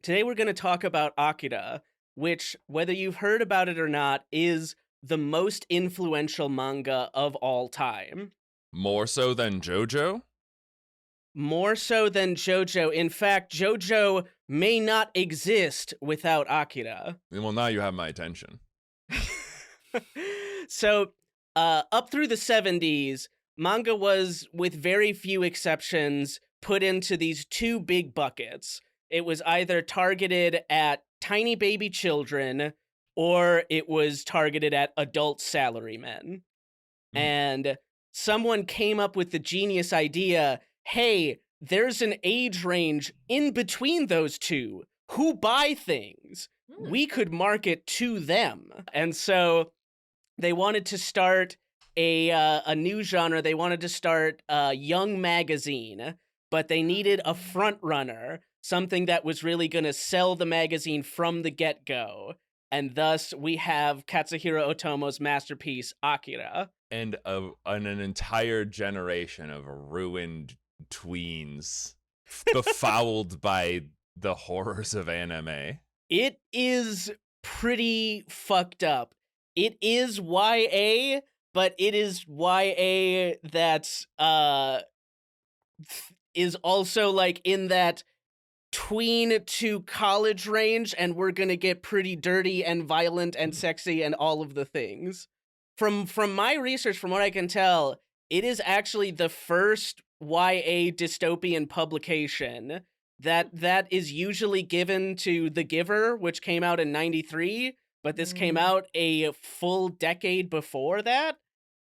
Today we're going to talk about Akira, which, whether you've heard about it or not, is the most influential manga of all time. More so than JoJo? More so than JoJo. In fact, JoJo may not exist without Akira. Well, now you have my attention. So, up through the 70s, manga was, with very few exceptions, put into these two big buckets. It was either targeted at tiny baby children, or it was targeted at adult salarymen. And someone came up with the genius idea, hey, there's an age range in between those two who buy things. We could market to them. And so they wanted to start a new genre. They wanted to start a young magazine, but they needed a front runner, something that was really going to sell the magazine from the get-go. And thus we have Katsuhiro Otomo's masterpiece, Akira. And an entire generation of ruined tweens befouled by the horrors of anime. It is pretty fucked up. It is YA, but it is YA that's is also like in that tween to college range, and we're gonna get pretty dirty and violent and sexy and all of the things. From my research, from what I can tell, it is actually the first YA dystopian publication that is usually given to The Giver, which came out in 93, but this came out a full decade before that.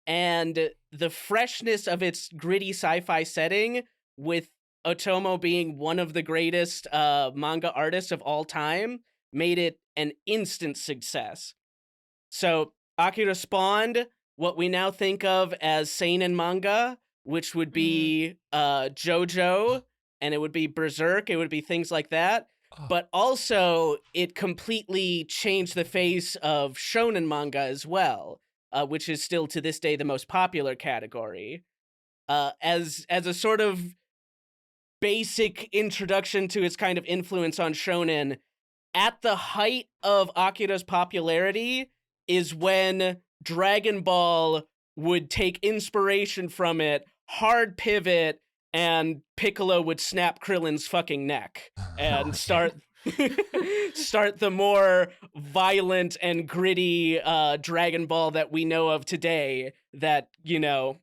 And the freshness of its gritty sci-fi setting, with Otomo being one of the greatest manga artists of all time, made it an instant success. So Akira spawned what we now think of as seinen manga, which would be JoJo, and it would be Berserk, it would be things like that. But also, it completely changed the face of shonen manga as well, which is still to this day the most popular category. As a sort of basic introduction to its kind of influence on shonen, at the height of Akira's popularity is when Dragon Ball would take inspiration from it, hard pivot, and Piccolo would snap Krillin's fucking neck and start the more violent and gritty Dragon Ball that we know of today that, you know,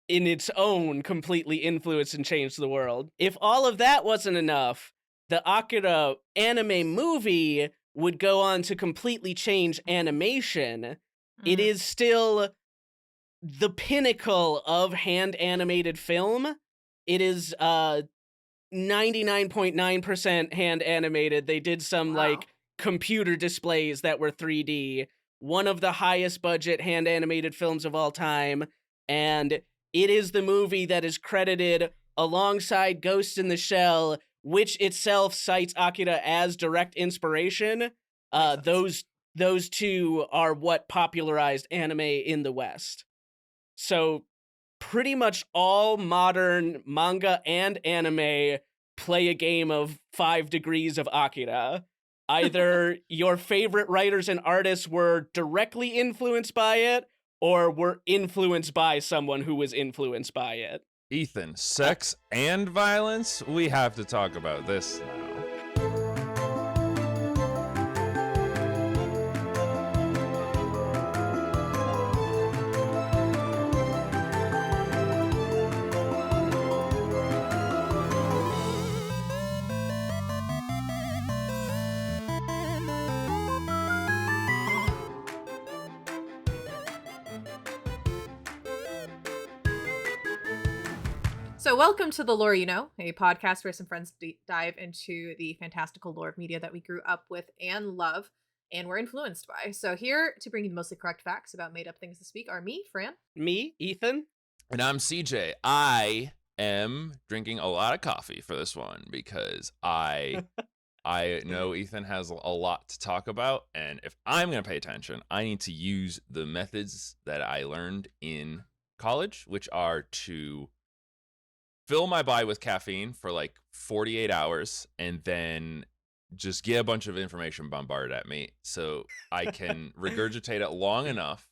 in its own completely influenced and changed the world. If all of that wasn't enough, the Akira anime movie would go on to completely change animation. It is still the pinnacle of hand animated film. It is 99.9% hand animated. They did some like computer displays that were 3D. One of the highest budget hand animated films of all time. And it is the movie that is credited alongside Ghost in the Shell, which itself cites Akira as direct inspiration. Those two are what popularized anime in the West. So pretty much all modern manga and anime play a game of 5 degrees of Akira. Either your favorite writers and artists were directly influenced by it, or were influenced by someone who was influenced by it. Ethan, sex and violence? We have to talk about this now. So welcome to The Lore You Know, a podcast where some friends dive into the fantastical lore of media that we grew up with and love and were influenced by. So here to bring you the mostly correct facts about made up things this week are me, Fran. Me, Ethan. And I'm CJ. I am drinking a lot of coffee for this one because I know Ethan has a lot to talk about, and if I'm going to pay attention, I need to use the methods that I learned in college, which are to fill my body with caffeine for like 48 hours and then just get a bunch of information bombarded at me so I can regurgitate it long enough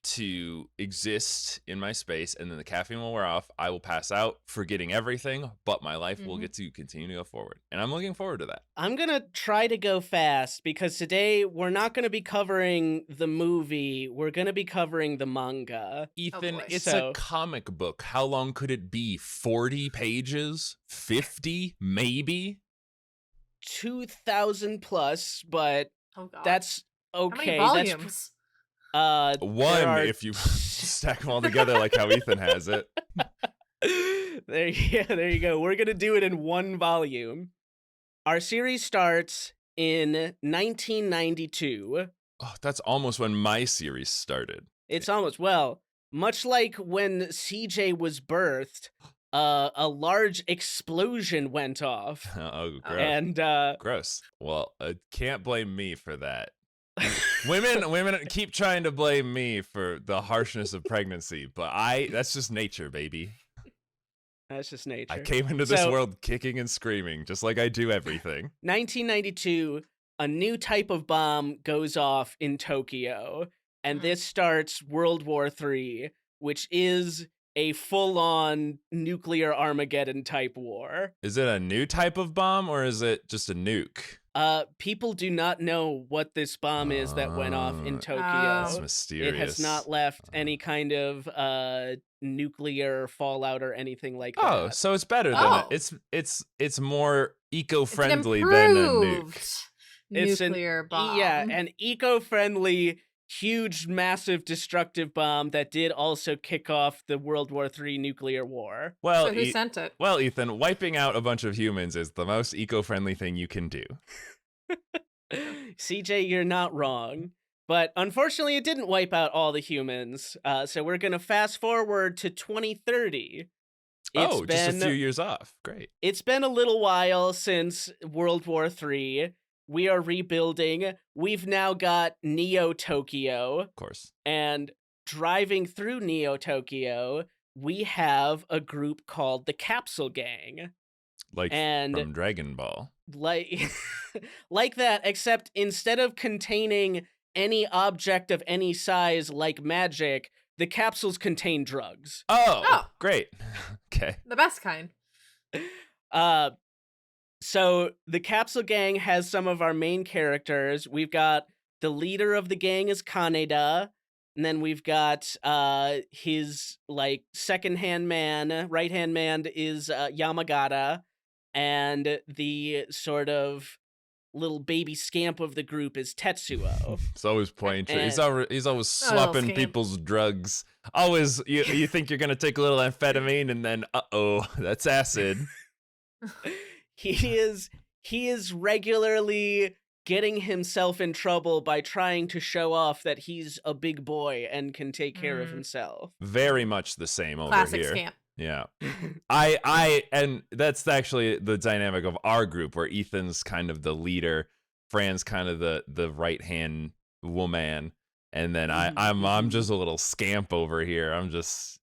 to exist in my space, and then the caffeine will wear off. I will pass out, forgetting everything, but my life will get to continue to go forward. And I'm looking forward to that. I'm going to try to go fast because today we're not going to be covering the movie. We're going to be covering the manga. Ethan, boy. it's So- a comic book. How long could it be? 40 pages? 50? Maybe? 2,000 plus, but Oh god. that's How many okay. volumes? There One, are- if you stack them all together like how Ethan has it. there you go. We're going to do it in one volume. Our series starts in 1992. Oh, that's almost when my series started. It's almost, well, much like when CJ was birthed, a large explosion went off. Oh, gross. And Gross. Well, can't blame me for that. women keep trying to blame me for the harshness of pregnancy, but that's just nature, baby. that's just nature. I came into this So- world kicking and screaming, just like I do everything. 1992, a new type of bomb goes off in Tokyo, and this starts World War III, which is a full-on nuclear Armageddon type war. Is it a new type of bomb or is it just a nuke? People do not know what this bomb is that went off in Oh. Tokyo. It's It mysterious. has not left any kind of nuclear fallout or anything like that. Oh, so it's better than Oh. it's more It's eco-friendly an than a improved nuke. It's an- nuclear bomb. Yeah, an eco-friendly, huge, massive, destructive bomb that did also kick off the World War III nuclear war. Well, So who sent it? well, Ethan, wiping out a bunch of humans is the most eco-friendly thing you can do. CJ, you're not wrong. But unfortunately, it didn't wipe out all the humans. So we're going to fast forward to 2030. Just a few years off. Great. It's been a little while since World War III. We are rebuilding. We've now got Neo Tokyo. Of course. And driving through Neo Tokyo, we have a group called the Capsule Gang. Like And from Dragon Ball. like like that, except instead of containing any object of any size like magic, the capsules contain drugs. Oh, great. Okay. The best kind. So the Capsule Gang has some of our main characters. We've got the leader of the gang is Kaneda, and then we've got his like second-hand man, right-hand man is Yamagata, and the sort of little baby scamp of the group is Tetsuo. It's always playing trick. He's And- always swapping scam. people's drugs. Always, you think you're gonna take a little amphetamine, and then that's acid. He is regularly getting himself in trouble by trying to show off that he's a big boy and can take care of Mm. himself. Very much the same over Classic here. scamp. Yeah. And that's actually the dynamic of our group, where Ethan's kind of the leader, Fran's kind of the right hand woman, and then I'm just a little scamp over here. I'm just,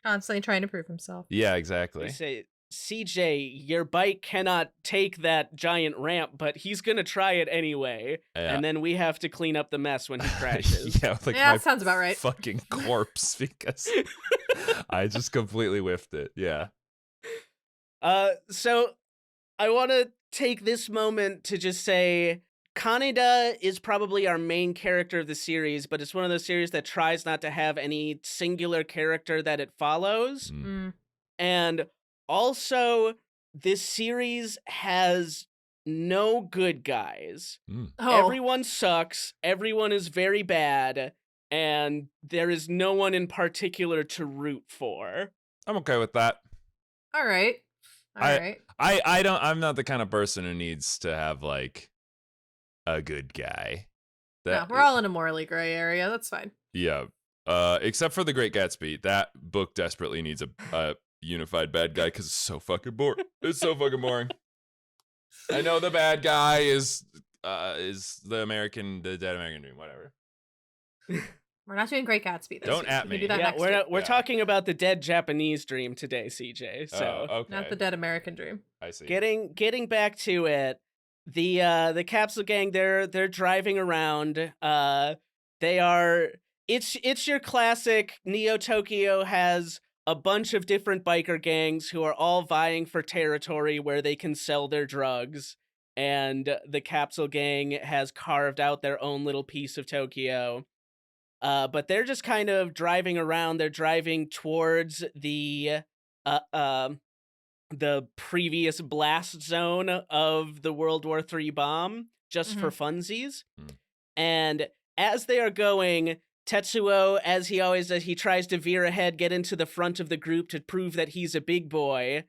Constantly trying to prove himself. yeah, They exactly. say, CJ, your bike cannot take that giant ramp, but he's gonna try it anyway. Yeah. And then we have to clean up the mess when he crashes. yeah, like Yeah, my sounds about right. fucking corpse because I just completely whiffed it. Yeah. So I want to take this moment to just say Kaneda is probably our main character of the series, but it's one of those series that tries not to have any singular character that it follows. Mm. And also, this series has no good guys. Oh, Everyone sucks, everyone is very bad, and there is no one in particular to root for. I'm okay with that. all right. All right. I'm not the kind of person who needs to have like a good guy. No, we're all in a morally gray area. That's fine. Yeah. Except for The Great Gatsby. That book desperately needs a unified bad guy because it's so fucking boring. It's so fucking boring. I know the bad guy is the dead American dream, whatever. We're not doing Great Gatsby this Don't week. at We me. can do that Yeah, next we're week. we're Yeah. talking about the dead Japanese dream today, CJ. So Okay. Not the dead American dream. I see. getting back to it, the capsule gang, they're driving around. It's your classic Neo Tokyo has a bunch of different biker gangs who are all vying for territory where they can sell their drugs, and the capsule gang has carved out their own little piece of Tokyo. But they're just kind of driving around. They're driving towards uh, um the previous blast zone of the World War III bomb, just for Mhm. funsies. Mm. And as they are going, Tetsuo, as he always does, he tries to veer ahead, get into the front of the group to prove that he's a big boy.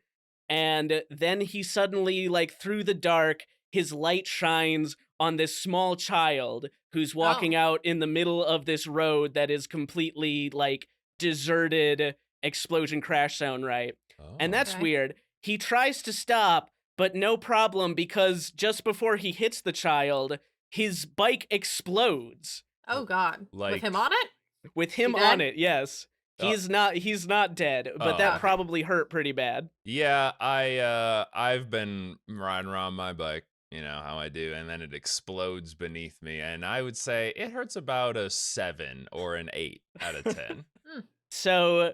And then he suddenly, like through the dark, his light shines on this small child who's walking Oh, out in the middle of this road that is completely like deserted explosion crash zone, right? And Oh. that's okay. weird. He tries to stop, but no problem, because just before he hits the child, his bike explodes Oh God. With Like, him on it? with He him on dead? it. Yes. uh, He's not dead, but oh, that okay. probably hurt pretty bad. Yeah, I've been riding around my bike, you know how I do, and then it explodes beneath me, and I would say it hurts about a 7 or an 8 out of 10. Hmm. So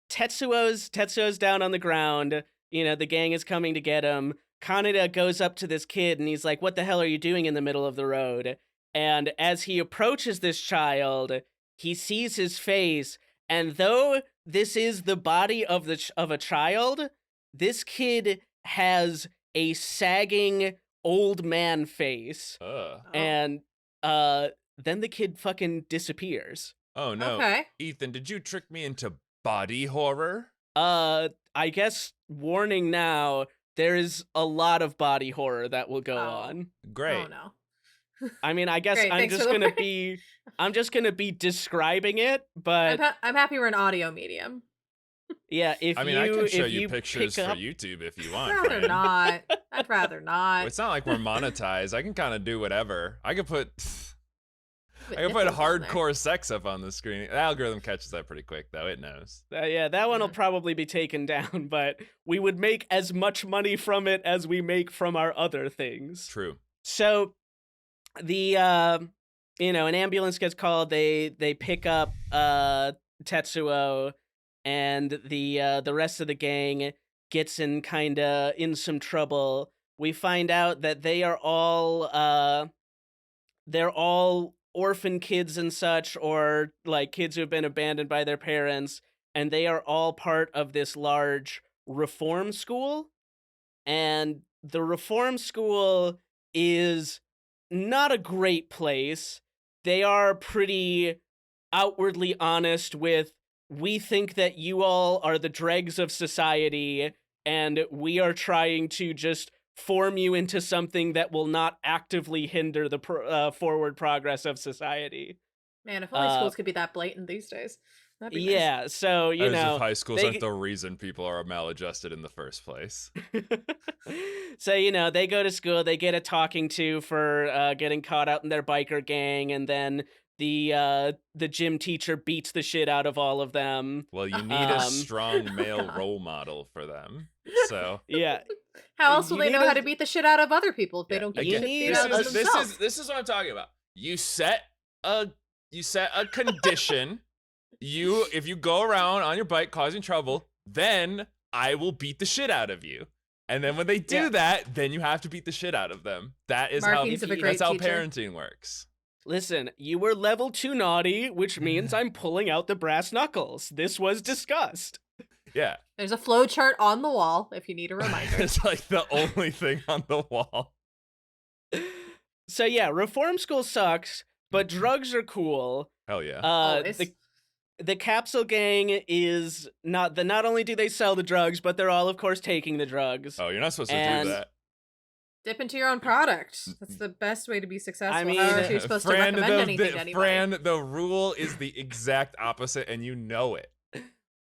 Tetsuo's down on the ground. You know, the gang is coming to get him. Kaneda goes up to this kid and he's like, "What the hell are you doing in the middle of the road?" And as he approaches this child, he sees his face, and though this is the body of of a child, this kid has a sagging old man face. Ugh. Oh. And uh then the kid fucking disappears. Oh no. Okay. Ethan, did you trick me into body horror? I guess warning now, there is a lot of body horror that will go Oh. on. Great. Oh no. I mean, I guess Great, I'm thanks for just the gonna warning. be I'm just gonna be describing it, but I'm happy we're an audio medium. yeah, I mean, I can show if you you pictures pick for up YouTube if you I'd want, rather friend. not. I'd rather not. It's not like we're monetized. I can kind of do whatever. I could put With I can put nipples on there. hardcore sex up on the screen. The algorithm catches that pretty quick, though. It knows. yeah, that one will Mhm. probably be taken down, but we would make as much money from it as we make from our other things. True. So the an ambulance gets called. They pick up Tetsuo, and the rest of the gang gets in some trouble. We find out that they're all orphan kids and such, or like kids who have been abandoned by their parents, and they are all part of this large reform school. And the reform school is not a great place. They are pretty outwardly honest with, "We think that you all are the dregs of society, and we are trying to just form you into something that will not actively hinder the forward progress of society." Man, if only Uh, schools could be that blatant these days. That'd be nice. yeah, so, As if high schools they aren't the reason people are maladjusted in the first place. so they go to school, they get a talking to for getting caught out in their biker gang, and then the gym teacher beats the shit out of all of them. Well, you need a Um, strong male God. role model for them. So Yeah, How else will you they need know how a- to beat the shit out of other people if they yeah, don't get You shit need beat this out of is themselves? this is what I'm talking about. You set a condition. If you go around on your bike causing trouble, then I will beat the shit out of you. And then when they do Yeah. that, then you have to beat the shit out of them. That is Markings of a great that's how teacher. parenting works. listen, you were level 2 naughty, which means I'm pulling out the brass knuckles. This was discussed. Yeah. There's a flow chart on the wall if you need a reminder. It's like the only thing on the wall. So yeah, reform school sucks, but drugs are cool. Hell yeah. Always. The capsule gang is not only do they sell the drugs, but they're all of course taking the drugs. Oh, you're not supposed to and- do that. Dip into your own product. That's the best way to be successful. I mean, How else are you supposed to Fran, recommend anything to anybody? Fran, the rule is the exact opposite, and you know it.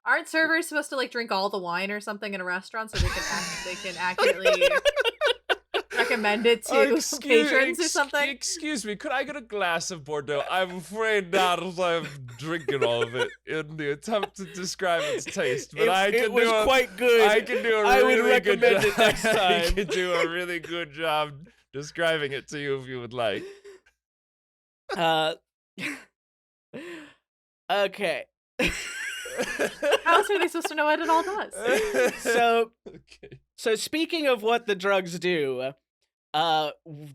Aren't servers supposed to like drink all the wine or something in a restaurant so they can accurately recommend it to patrons or something? Excuse me, could I get a glass of Bordeaux? I'm afraid not, as I'm drinking all of it in the attempt to describe its taste. But it was quite good. I can do a I really would good recommend job. it next I time. can do a really good job describing it to you if you would like. Uh, okay. How else are they supposed to know what it all does? So, Okay. so speaking of what the drugs do,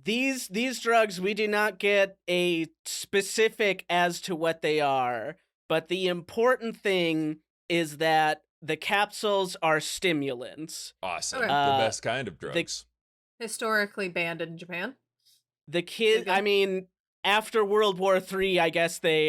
these drugs, we do not get a specific as to what they are, but the important thing is that the capsules are stimulants. Awesome. Okay. The best kind of the- drugs. Historically banned in Japan. The kid, good? I mean, after World War III, I guess they,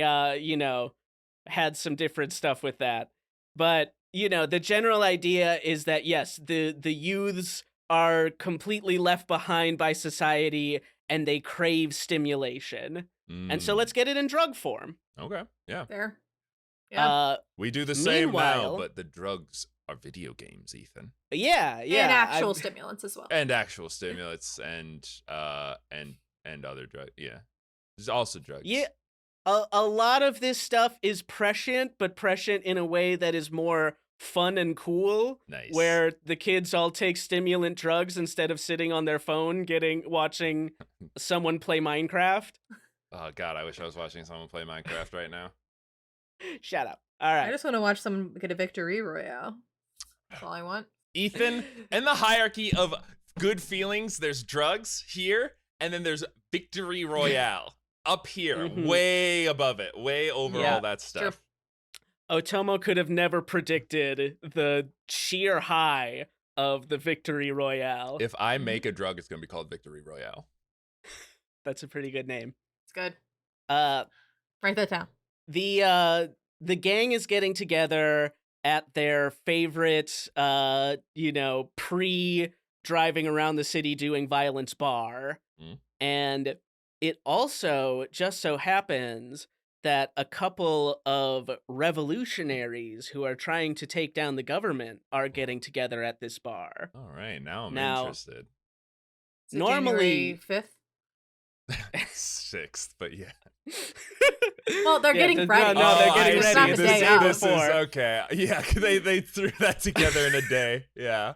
had some different stuff with that. But, the general idea is that, yes, the youths are completely left behind by society and they crave stimulation. And so let's get it in drug form. Okay. Yeah. There. Yeah. We do the same now, Meanwhile- but the drugs are video games, Ethan. Yeah. and actual I've- stimulants as well. And actual stimulants and other drugs. Yeah. There's also drugs. Yeah. A lot of this stuff is prescient, but prescient in a way that is more fun and cool. Nice. Where the kids all take stimulant drugs instead of sitting on their phone watching someone play Minecraft. Oh god, I wish I was watching someone play Minecraft right now. Shut up. All I right. just want to watch someone get a victory royale. That's all I want. Ethan, in the hierarchy of good feelings, there's drugs here, and then there's victory royale up here, Mhm. way above it, way over Yeah. all that stuff. Otomo could have never predicted the sheer high of the victory royale. If I make a drug, it's gonna be called victory royale. That's a pretty good name. It's good. Uh, Write that down. the gang is getting together at their favorite, pre-driving around the city doing violence bar. Mm. And it also just so happens that a couple of revolutionaries who are trying to take down the government are getting together at this bar. All right, now I'm Now- interested. Is it Normally- January 5th? 6th, but yeah. Well, they're getting no, ready. No, they're Oh, getting I It's ready. not see. the This day is of. This is before. okay. Yeah, they threw that together in a day. Yeah.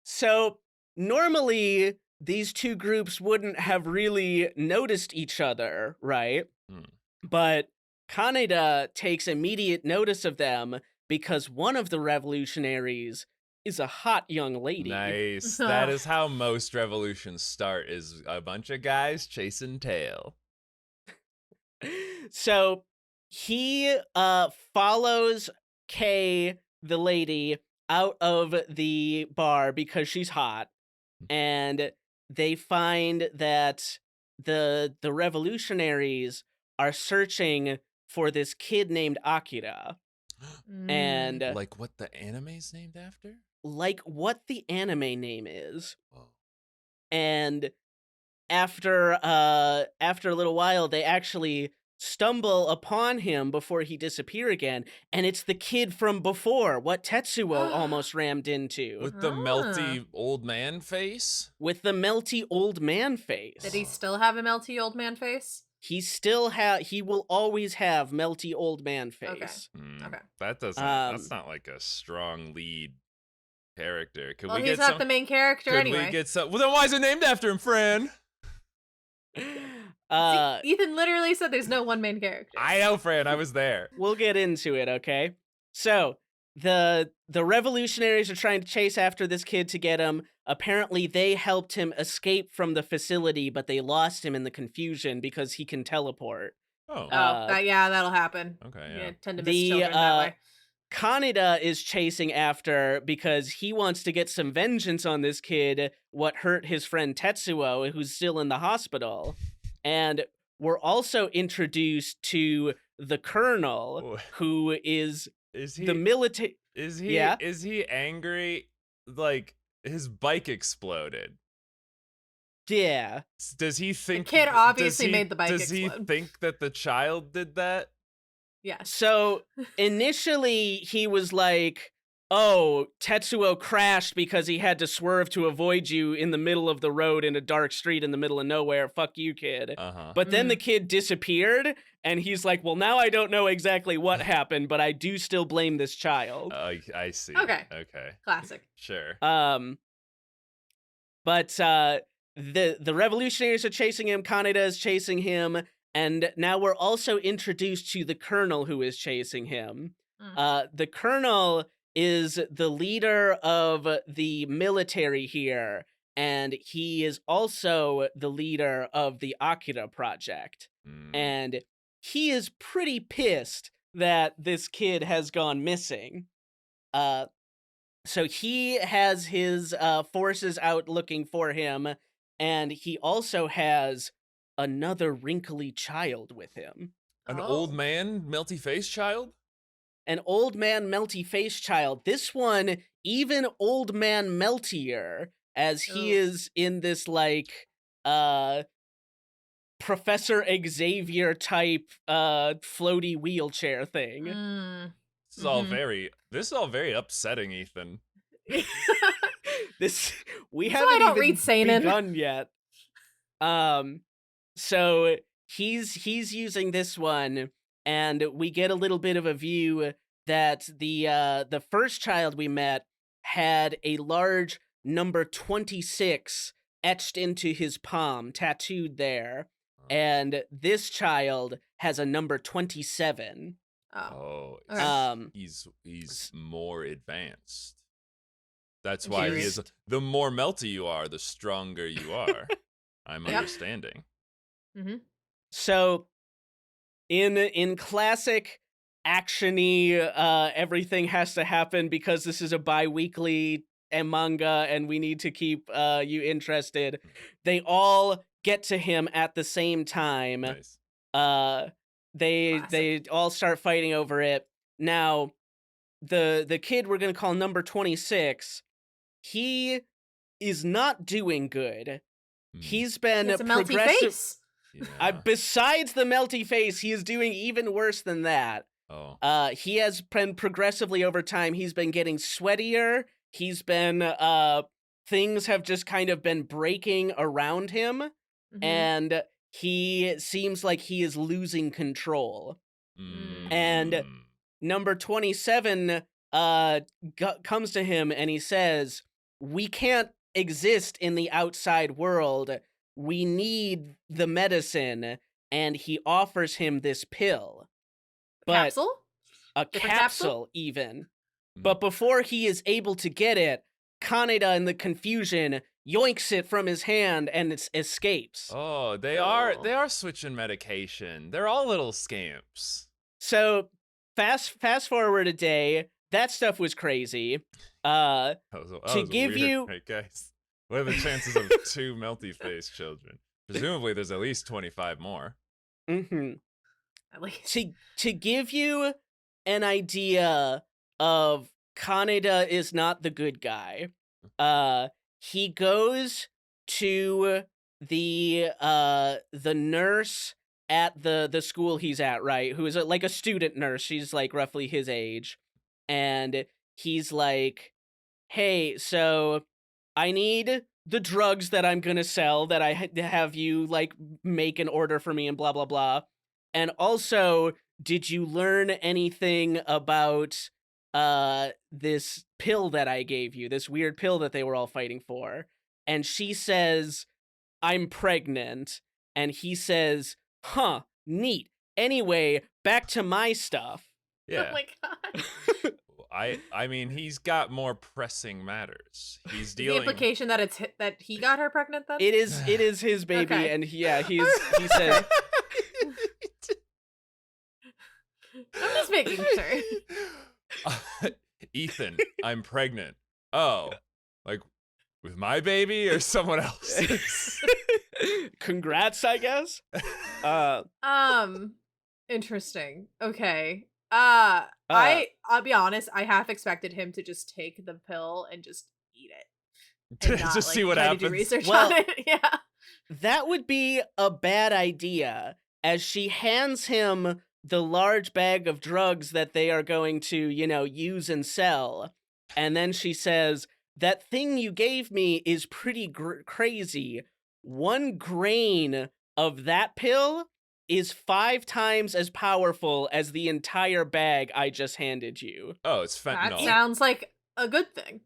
So normally these two groups wouldn't have really noticed each other, right? Hmm. But Kaneda takes immediate notice of them because one of the revolutionaries is a hot young lady. Nice. That is how most revolutions start, is a bunch of guys chasing tail. So he follows Kay, the lady, out of the bar because she's hot, and they find that the revolutionaries are searching for this kid named Akira, and Like what the anime's named after? like what the anime name is. Whoa. And after a little while, they actually stumble upon him before he disappear again, and it's the kid from before, what Tetsuo almost rammed into, With the melty old man face? with the melty old man face. Did he still have a melty old man face? He will always have melty old man face. Okay. That doesn't. Um, That's not like a strong lead character. Could Well, we he's get not some? the main character Could anyway. we get some? Well, then why is it named after him, Fran? See, Ethan literally said there's no one main character. I know, Fran. I was there. We'll get into it, okay? So, the revolutionaries are trying to chase after this kid to get him. Apparently, they helped him escape from the facility, but they lost him in the confusion because he can teleport. Oh. That'll happen. Okay. You Yeah. tend to miss The, children that way. Kaneda is chasing after because he wants to get some vengeance on this kid, what hurt his friend Tetsuo, who's still in the hospital. And we're also introduced to the colonel, Oh. who is Is he? the military. Is he? Yeah? Is he angry? Like his bike exploded. Yeah. Does he think kid obviously does he- made the bike Does he explode. think that the child did that? Yes. So initially he was like, oh, Tetsuo crashed because he had to swerve to avoid you in the middle of the road in a dark street in the middle of nowhere. Fuck you, kid. Uh-huh. But then the kid disappeared, and he's like, well, now I don't know exactly what happened, but I do still blame this child. I see. Okay. Okay. Classic. Sure. But the revolutionaries are chasing him, Kaneda is chasing him, and now we're also introduced to the colonel who is chasing him. The colonel is the leader of the military here, and he is also the leader of the Akira project. And he is pretty pissed that this kid has gone missing. So he has his forces out looking for him, and he also has another wrinkly child with him. An old man, melty face child? An old man melty face child. This one, even old man meltier, as he is in this like Professor Xavier type floaty wheelchair thing. This is all very upsetting, Ethan. We haven't I don't even read seinen. begun yet. So he's using this one, and we get a little bit of a view that the first child we met had a large number 26 etched into his palm, tattooed there, and this child has a number 27. Okay. He's more advanced. That's why he is. The more melty you are, the stronger you are. I'm understanding. Mm-hmm. So, in classic action-y, everything has to happen because this is a bi-weekly manga and we need to keep you interested. They all get to him at the same time. Nice. They all start fighting over it. Now, the kid we're gonna call number 26, he is not doing good. He's been a melty face. Besides the melty face, he is doing even worse than that. He has been progressively over time. He's been getting sweatier. He's been things have just kind of been breaking around him, and he seems like he is losing control. And number 27 comes to him and he says, "We can't exist in the outside world. We need the medicine." And he offers him this pill. Capsule? A capsule, even. But before he is able to get it, Kaneda, in the confusion, yoinks it from his hand and it escapes. They are switching medication. They're all little scamps. So fast forward a day. That stuff was crazy. That to was give weird. you, Hey guys, what are the chances of 2 melty-faced children? Presumably, there's at least 25 more. At least. To give you an idea of Kaneda is not the good guy. He goes to the nurse at the school he's at, right? Who is like a student nurse. She's like roughly his age, and he's like, "Hey, so I need the drugs that I'm gonna sell that I have you like make an order for me and blah blah blah. And also, did you learn anything about this pill that I gave you, this weird pill that they were all fighting for?" And she says, "I'm pregnant." And he says, "Huh, neat. Anyway, back to my stuff." Yeah. Oh my god. I mean, he's got more pressing matters. He's dealing. The implication that that he got her pregnant then? It is his baby, Okay. and he says, I'm just making sure. Ethan, I'm pregnant. Oh, like with my baby or someone else's? "Congrats, I guess." Interesting. Okay. I'll be honest, I half expected him to just take the pill and just eat it. And not, Just see what try to do happens. research Well, on it. Yeah. That would be a bad idea, as she hands him the large bag of drugs that they are going to, use and sell. And then she says, "That thing you gave me is pretty crazy. 1 grain of that pill is 5 times as powerful as the entire bag I just handed you. Oh, it's That fentanyl. sounds like a good thing.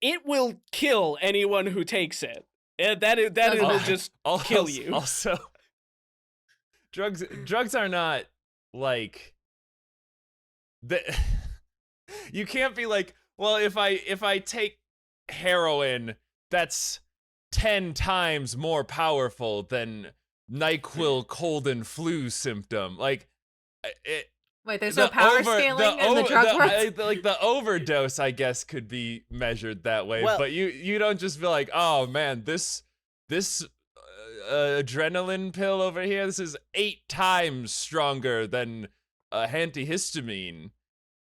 It will kill anyone who takes it." And that Sounds will bad. just kill you. Also, drugs are not like the. You can't be like, well, if I take heroin, that's 10 times more powerful than NyQuil cold and flu symptom. Like, Wait, there's no power scaling in the drug world? like the overdose, I guess, could be measured that way. Well- but you don't just be like, oh man, this adrenaline pill over here, this is 8 times stronger than antihistamine.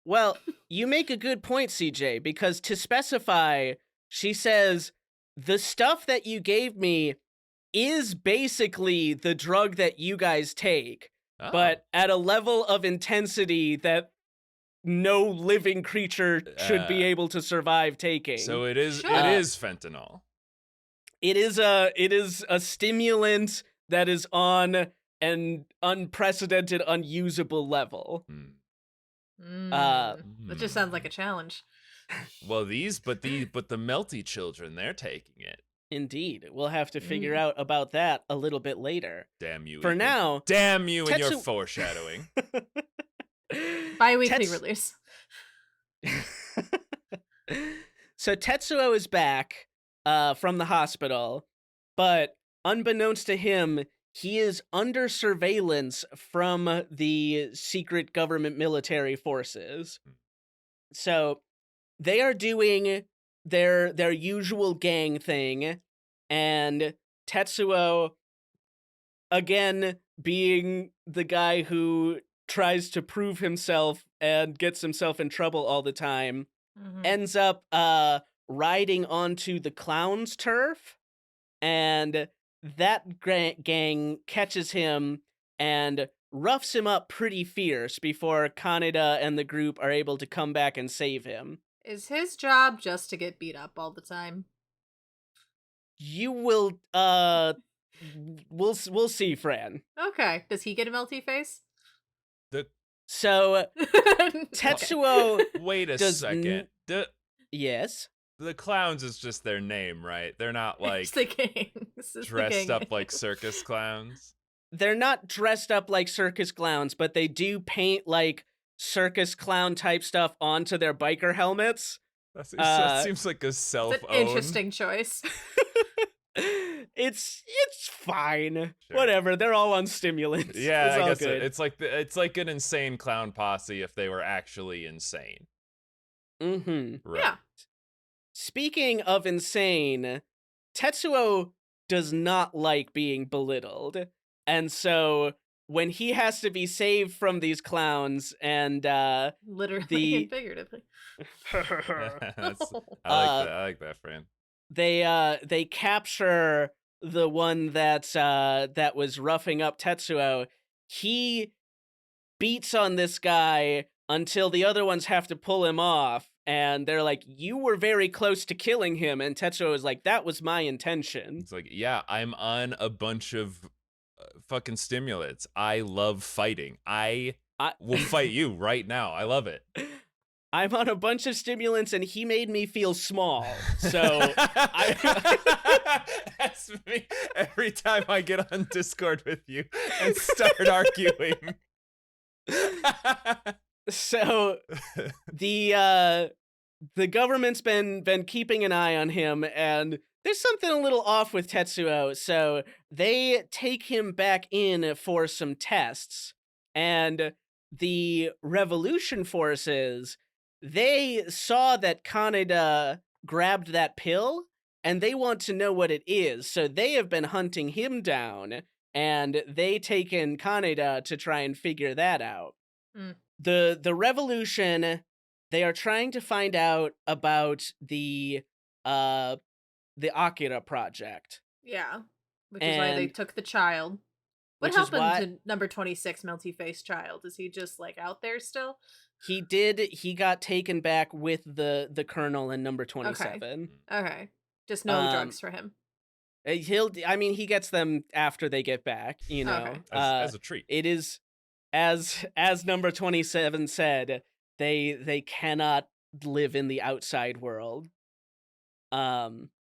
Well, you make a good point, CJ, because to specify, she says, the stuff that you gave me is basically the drug that you guys take, Oh. but at a level of intensity that no living creature should be able to survive taking. So it is Sure. it is fentanyl. It is a stimulant that is on an unprecedented, unusable level. That just sounds like a challenge. Well, but the melty children, they're taking it. Indeed. We'll have to figure out about that a little bit later. Damn you. For Ethan. now, Damn you and your Tetsu- foreshadowing. Bi-weekly release. So Tetsuo is back from the hospital, but unbeknownst to him, he is under surveillance from the secret government military forces. So they are doing their usual gang thing, and Tetsuo, again, being the guy who tries to prove himself and gets himself in trouble all the time, ends up riding onto the clown's turf, and that gang catches him and roughs him up pretty fierce before Kaneda and the group are able to come back and save him. Is his job just to get beat up all the time? You will we'll see, Fran. Okay. Does he get a melty face? So Tetsuo Wait a does second. yes. The clowns is just their name, right? They're not like It's the gang. This is dressed the gang. up like circus clowns. They're not dressed up like circus clowns, but they do paint like circus clown type stuff onto their biker helmets. That seems like a It's self-owned. an interesting choice. It's fine. Sure. Whatever. They're all on stimulants. Yeah, it's I all guess good. it's like an insane clown posse if they were actually insane. Mm-hmm. Right. Yeah. Speaking of insane, Tetsuo does not like being belittled. And so when he has to be saved from these clowns and Literally and figuratively. I like that, Fran. they capture the one that was roughing up Tetsuo. He beats on this guy until the other ones have to pull him off, and they're like, "You were very close to killing him," and Tetsuo is like, "That was my intention." It's like, yeah, I'm on a bunch of fucking stimulants. I love fighting. I will fight you right now. I love it. I'm on a bunch of stimulants, and he made me feel small. So that's me every time I get on Discord with you and start arguing. So the government's been keeping an eye on him, and there's something a little off with Tetsuo. So they take him back in for some tests, and the revolution forces, they saw that Kaneda grabbed that pill, and they want to know what it is. So they have been hunting him down, and they taken Kaneda to try and figure that out. The revolution, they are trying to find out about the Akira project. Yeah. Which is why they And- took the child. What which is happened to number 26, Melty Face Child? Is he just like out there still? He got taken back with the colonel in number 27. Okay. Just no Um, drugs for him. He gets them after they get back, you know. Okay. As a treat. It is as number 27 said, they cannot live in the outside world.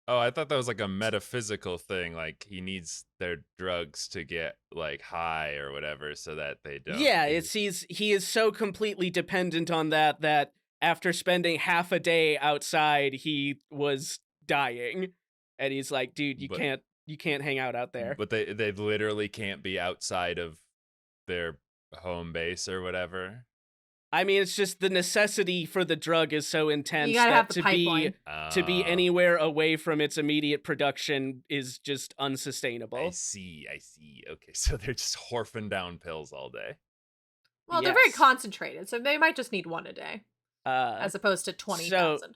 Oh, I thought that was like a metaphysical thing. Like he needs their drugs to get like high or whatever, so that they don't. Yeah, he is so completely dependent on that after spending half a day outside, he was dying, and he's like, dude, But you can't hang out there. but they literally can't be outside of their home base or whatever. I mean, it's just the necessity for the drug is so intense You gotta that have the pipeline. to be anywhere away from its immediate production is just I unsustainable. see. Okay, so they're just horfing down pills all day. Well, they're very Yes. concentrated, so they might just need one a day, as opposed to 20,000.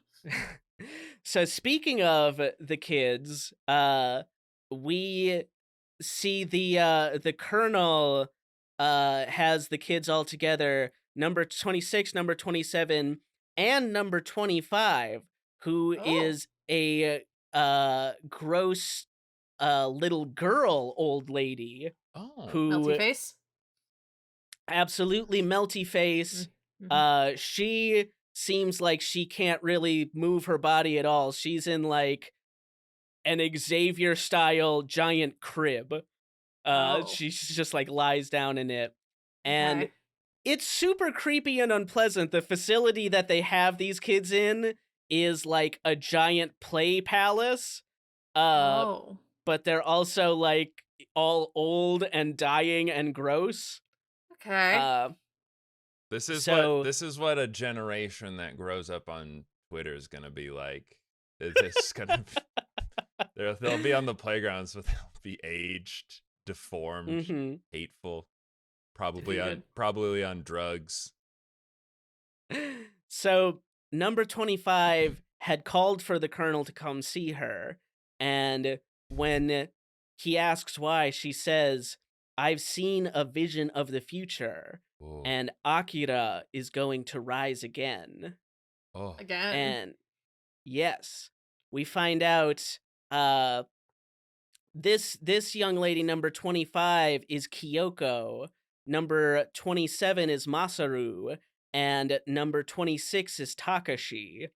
So speaking of the kids, we see the colonel has the kids all together, number 26, number 27, and number 25, who Oh. is a gross little girl old lady Oh, who Melty face. absolutely melty face. Mhm. She seems like she can't really move her body at all. She's in like an Xavier style giant crib. Oh. She just like lies down in it. And Okay. it's super creepy and unpleasant. The facility that they have these kids in is like a giant play palace. Oh. But they're also like all old and dying and gross. Okay. this so- is what a generation that grows up on Twitter is gonna be like. It's gonna they'll be on the playgrounds, but they'll be aged, deformed, Mhm. hateful, probably Defeated. on drugs. So number 25 had called for the colonel to come see her, and when he asks why, she says, I've seen a vision of the future, Whoa. and Akira is going to rise again. Oh, Again. And yes, we find out this young lady, number 25, is Kyoko, number 27 is Masaru, and number 26 is Takashi.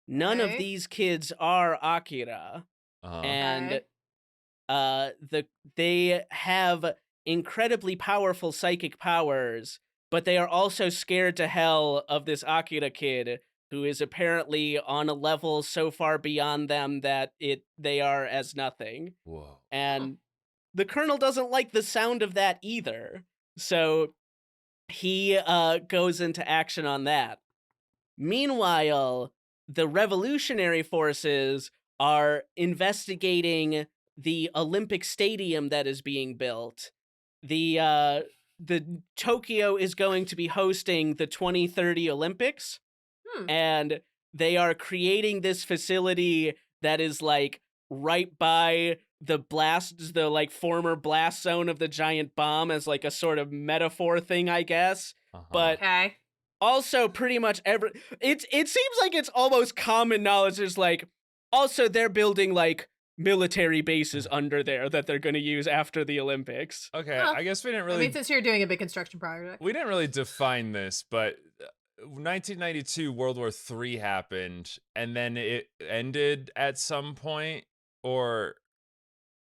None of Okay. these kids are Akira, and they have incredibly powerful psychic powers, but they are also scared to hell of this Akira kid who is apparently on a level so far beyond them that they are as nothing. whoa. And the colonel doesn't like the sound of that either. So he goes into action on that. Meanwhile, the revolutionary forces are investigating the Olympic Stadium that is being built. The Tokyo is going to be hosting the 2030 Olympics, and they are creating this facility that is like right by the like former blast zone of the giant bomb as like a sort of metaphor thing, I guess. But Okay. also pretty much it seems like it's almost common knowledge. There's like also they're building like military bases under there that they're going to use after the Olympics. Okay, Well, I guess we didn't I really mean, since you're doing a big construction project. we didn't really define this, but 1992 World War III happened, and then it ended at some point, or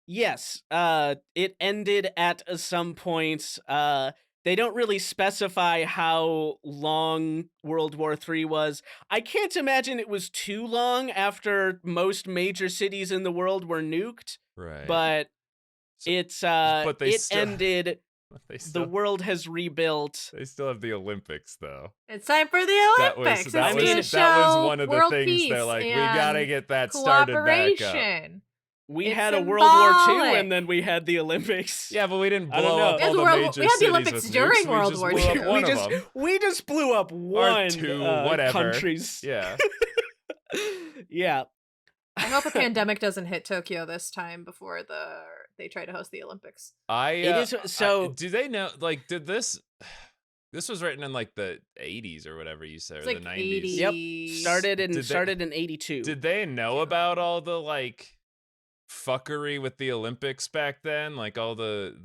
Yes, it ended at some point. They don't really specify how long World War III was. I can't imagine it was too long after most major cities in the world were nuked. right? But So- it's but they it still- ended. They The still world has rebuilt. they still have the Olympics though. It's time for the That Olympics. was that It's was to that was show one of the world things peace they're like, we and gotta get that started back up. cooperation. We It's had a World War II symbolic. and then we had the Olympics. Yeah, but we didn't I don't blow know. up We had all the the World- major we had the cities Olympics with during nukes. World We just War blew II. up one of them. we just blew up one two, whatever. countries. Yeah. Yeah. I hope a pandemic doesn't hit Tokyo this time before they try to host the Olympics. It is so. do they know? Like, did this? This was written in like the 80s or whatever you said, It's or like the 90s. Yep. Started Did in 82. Did they know about all the like fuckery with the Olympics back then? Like all the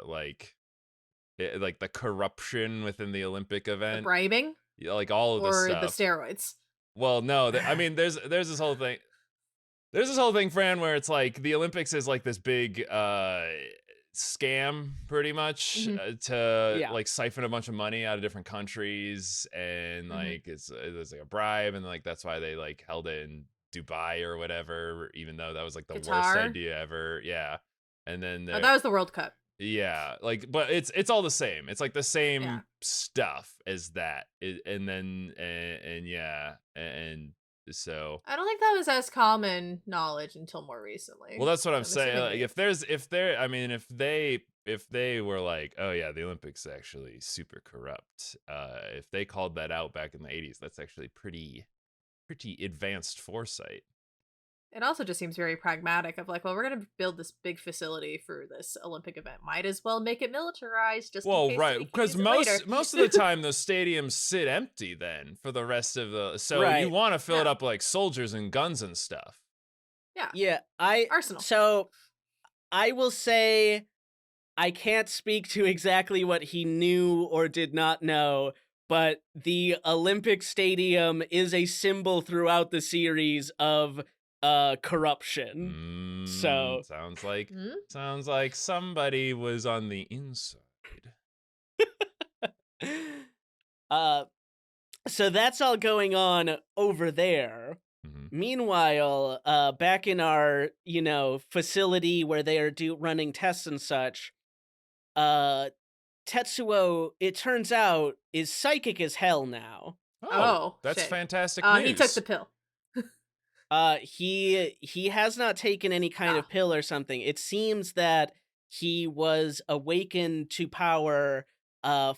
like the corruption within the Olympic The event, bribing yeah, like all of the or stuff. the steroids. Well, no, I mean, there's this whole thing. There's this whole thing, Fran, where it's like the Olympics is like this big scam, pretty much, to Yeah. like siphon a bunch of money out of different countries, and like it's like a bribe, and like that's why they like held it in Dubai or whatever, even though that was like the worst Qatar? idea ever. Yeah, and then Oh, that was the World Cup. yeah, like, but it's all the same. It's like the same Yeah. stuff as that, and then and yeah, and so. I don't think that was as common knowledge until more recently. Well, that's what I'm assuming saying. Like, they- if they were like, oh yeah, the Olympics actually super corrupt. If they called that out back in the 80s, that's actually pretty advanced foresight. It also just seems very pragmatic of like, well, we're going to build this big facility for this Olympic event. Might as well make it militarized just in Well, case right, we can because use it later. most of the time those stadiums sit empty then for the rest of the. So you Right. want to fill it Yeah. up like soldiers and guns and stuff. Yeah. Yeah, Arsenal. So I will say I can't speak to exactly what he knew or did not know, but the Olympic Stadium is a symbol throughout the series of corruption. So Sounds like somebody was on the inside. so that's all going on over there. Meanwhile, back in our, facility where they are running tests and such, Tetsuo, it turns out, is psychic as hell now. Oh, that's shit. fantastic news. He took the pill. He has not taken any kind of pill or something. It seems that he was awakened to power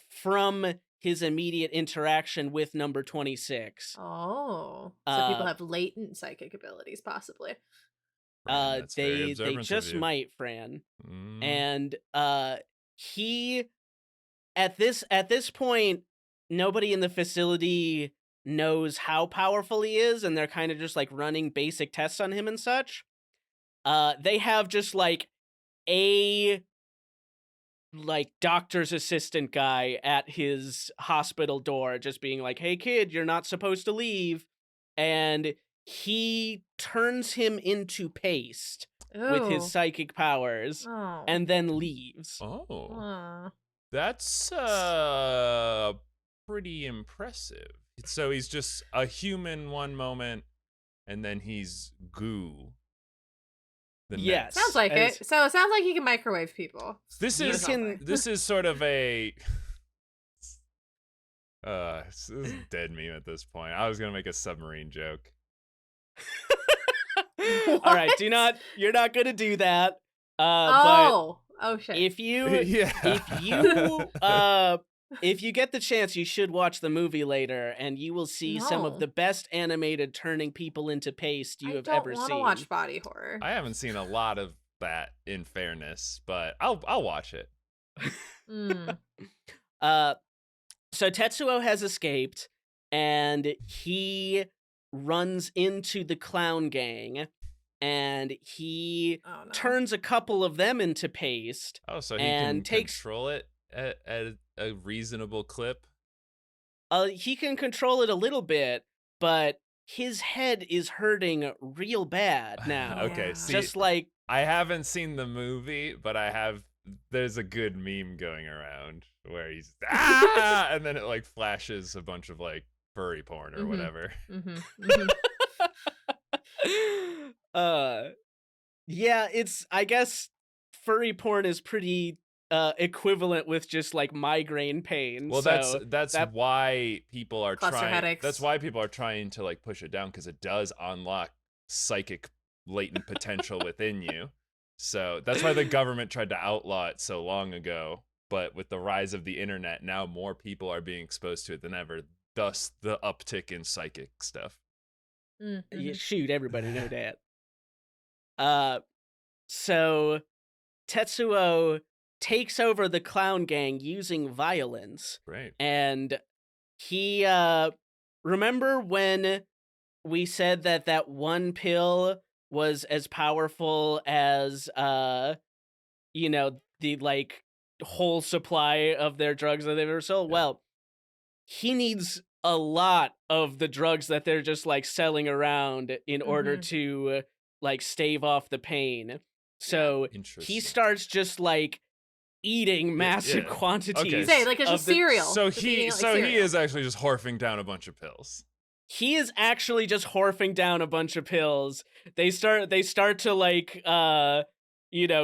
from his immediate interaction with number 26. Oh. So people have latent psychic abilities, possibly. Fran, that's very They observant of just you. might, Fran. And he at this point, nobody in the facility knows how powerful he is, and they're kind of just like running basic tests on him and such. They have just like a doctor's assistant guy at his hospital door just being like, "Hey kid, you're not supposed to leave." And he turns him into paste with his psychic powers and then leaves. That's pretty impressive. So he's just a human one moment, and then he's goo. Yes, sounds like it. So it sounds like he can microwave people. This is sort of a this is dead meme at this point. I was gonna make a submarine joke. All right, you're not gonna do that. Oh shit. If you Yeah. if you get the chance, you should watch the movie later, and you will see some of the best animated turning people into paste you have ever seen. I don't want to watch body horror. I haven't seen a lot of that, in fairness, but I'll watch it. So Tetsuo has escaped, and he runs into the clown gang, and he turns a couple of them into paste. Oh, so he can control it at a reasonable clip? He can control it a little bit, but his head is hurting real bad now. Okay, see, just like I haven't seen the movie, but there's a good meme going around where he's and then it like flashes a bunch of like furry porn or whatever. Yeah, I guess furry porn is pretty equivalent with just like migraine pain. Well, so that's why people are trying. Headaches. That's why people are trying to like push it down, because it does unlock psychic latent potential within you. So that's why the government tried to outlaw it so long ago. But with the rise of the internet, now more people are being exposed to it than ever. Thus, the uptick in psychic stuff. You shoot, everybody know that. So Tetsuo takes over the clown gang using violence. Right. And he remember when we said that one pill was as powerful as the like whole supply of their drugs that they've ever sold? Yeah. Well, he needs a lot of the drugs that they're just like selling around in order to like stave off the pain. So he Interesting. starts just like eating massive yeah. quantities. Say like it's of just the- cereal. So Just he eating it like so he cereal. is actually just horfing down a bunch of pills. He is actually just horfing down a bunch of pills. They start to like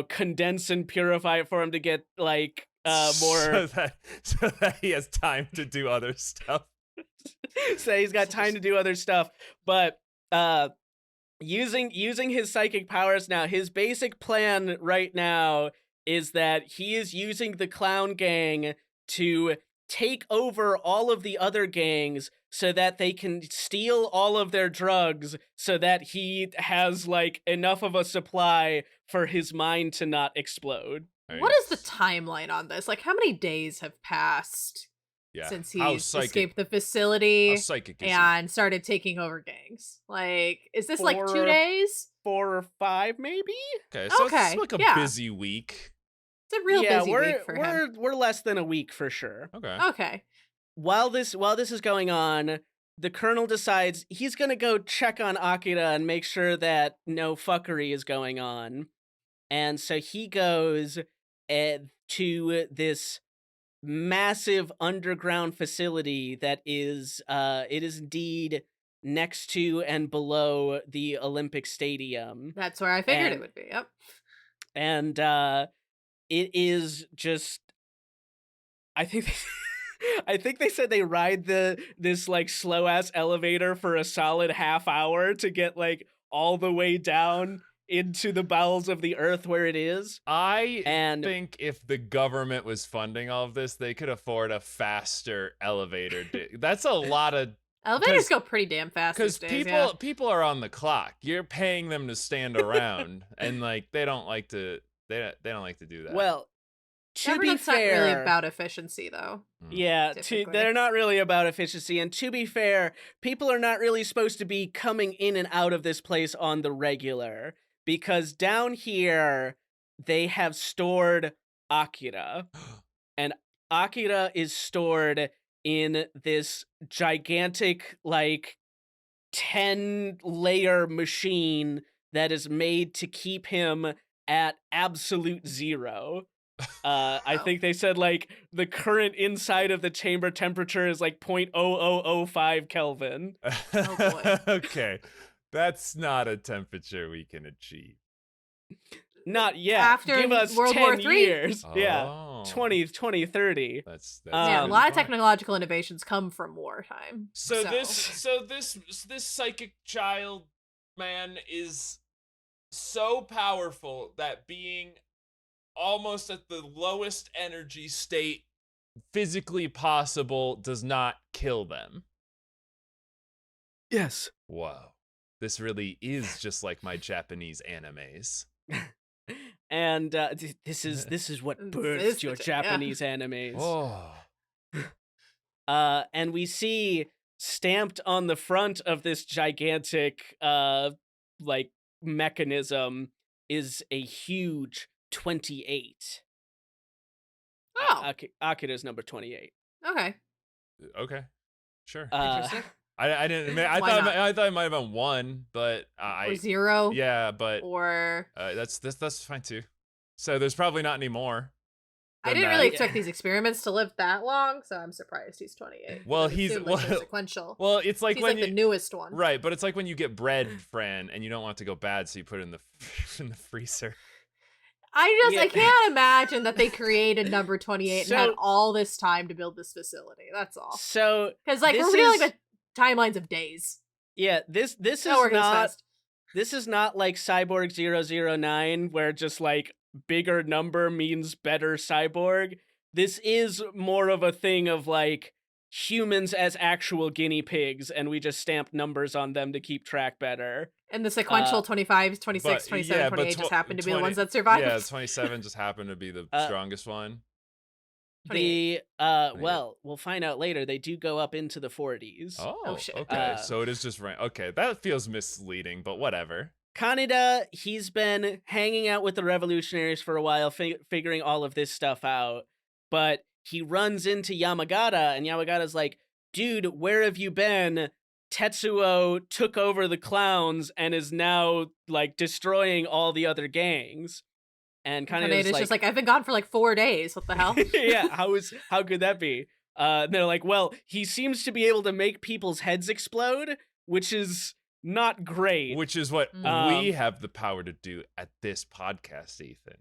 condense and purify it for him to get like more so that he has time to do other stuff. so he's got time to do other stuff. But using his psychic powers now, his basic plan right now is that he is using the clown gang to take over all of the other gangs so that they can steal all of their drugs so that he has like enough of a supply for his mind to not explode. What is the timeline on this? Like, how many days have passed since he's escaped the facility How psychic is he? and started taking over gangs? Like, is this like 2 4 days? 4 or 5 maybe? Okay, so Okay, it's like a yeah. busy week. It's a real busy we're, week for him. we're less than a week for sure. Okay. Okay. While this is going on, the colonel decides he's gonna go check on Akira and make sure that no fuckery is going on. And so he goes to this massive underground facility that is it is indeed next to and below the Olympic Stadium. That's where I figured And- it would be. Yep. And it is just, I think I think they said they ride this like slow ass elevator for a solid half hour to get like all the way down into the bowels of the earth where it is. I And think if the government was funding all of this, they could afford a faster elevator. That's a lot of Elevators go pretty damn fast because these days. people are on the clock. You're paying them to stand around, and like they don't like to do that. well, to be Government's not fair, really about efficiency, though. yeah, typically. they're not really about efficiency. And to be fair, people are not really supposed to be coming in and out of this place on the regular, because down here they have stored Akira. And Akira is stored in this gigantic, like, 10-layer machine that is made to keep him at absolute zero. I think they said, like, the current inside of the chamber temperature is, like, 0.0005 Kelvin. Oh, boy. Okay, that's not a temperature we can achieve. Not yet. After Give us World 10 War III. years. Yeah. Oh. 2030. That's Yeah, a Um, lot of technological innovations come from wartime. So this psychic child man is so powerful that being almost at the lowest energy state physically possible does not kill them. Yes. Whoa. This really is just like my Japanese animes. And this is what birthed your Japanese animes. Oh. And we see stamped on the front of this gigantic like mechanism is a huge 28. Oh, Akira's number 28. okay. Okay. Sure. Interesting. I didn't. I Why thought not? I thought it might have been 1, but Or 0. yeah, but Or that's fine too. So there's probably not any more. I than didn't that. really expect these experiments to live that long, so I'm surprised he's 28. Well, I he's- assumed, like, they're well- sequential. Well, it's like He's when like the newest one. right, but it's like when you get bread, Fran, and you don't want it to go bad, so you put it in the in the freezer. I Yeah. can't imagine that they created number 28 and had So- all this time to build this facility. That's all. So Because like this we're dealing is- with timelines of days. yeah, this That is work goes not fast. this is not like Cyborg 009 where just like bigger number means better cyborg. This is more of a thing of like humans as actual guinea pigs, and we just stamp numbers on them to keep track better. And the sequential 25, 26, but- 27, yeah, but 28 just happened to be the 20 ones that survived. Yeah, 27 just happened to be the strongest one. The 28. well, we'll find out later. They do go up into the 40s. Oh, shit. okay. So it is just right. Okay, that feels misleading, but whatever. Kaneda, he's been hanging out with the revolutionaries for a while, figuring all of this stuff out. But he runs into Yamagata, and Yamagata's like, dude, where have you been? Tetsuo took over the clowns and is now like destroying all the other gangs. And kind of Kaneda's just like, I've been gone for like 4 days. What the hell? yeah, how could that be? They're like, well, he seems to be able to make people's heads explode, which is not great. Which is what we have the power to do at this podcast, Ethan.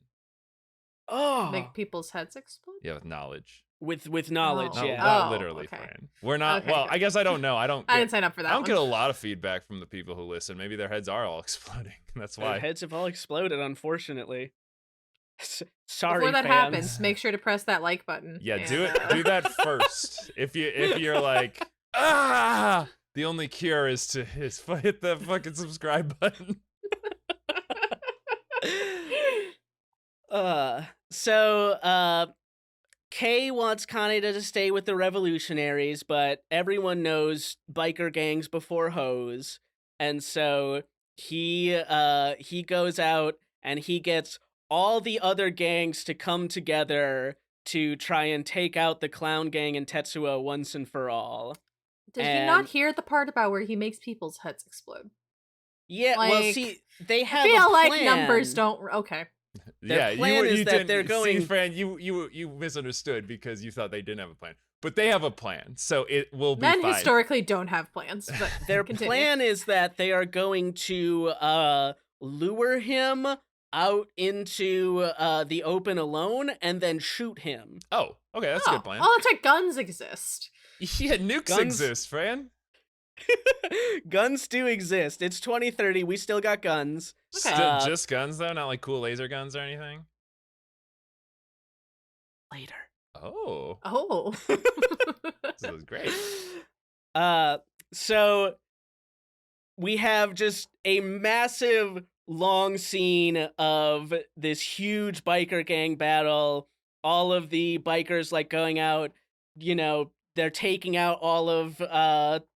Oh, Make people's heads explode? Yeah, with knowledge. With knowledge, Oh. yeah. Not literally, okay. Fran. We're not. Okay, well, good. I guess I don't know. I didn't sign up for that. I don't one. get a lot of feedback from the people who listen. Maybe their heads are all exploding. That's Their why. heads have all exploded, unfortunately. Sorry, Before that fans. happens, make sure to press that like button. Yeah, and, do it. Do that first. If you're like, the only cure is to hit the fucking subscribe button. Kay wants Kaneda to stay with the revolutionaries, but everyone knows biker gangs before hoes, and so he goes out and he gets all the other gangs to come together to try and take out the clown gang and Tetsuo once and for all. Did he not hear the part about where he makes people's heads explode? Yeah, like, well, see, they have I feel a like plan. numbers don't. Okay. Their plan is that didn't they're going. See, Fran, you misunderstood because you thought they didn't have a plan, but they have a plan, so it will be Men fine. historically don't have plans, but Their continue. plan is that they are going to lure him out into the open alone and then shoot him. Oh, okay, that's a good plan. Oh, that's right. Guns exist. Yeah, nukes Guns- exist, Fran. Guns do exist. It's 2030. We still got guns. Okay. Just guns though, not like cool laser guns or anything. Later. Oh, Oh. this is great. So we have just a massive long scene of this huge biker gang battle. All of the bikers like going out, you know, they're taking out all of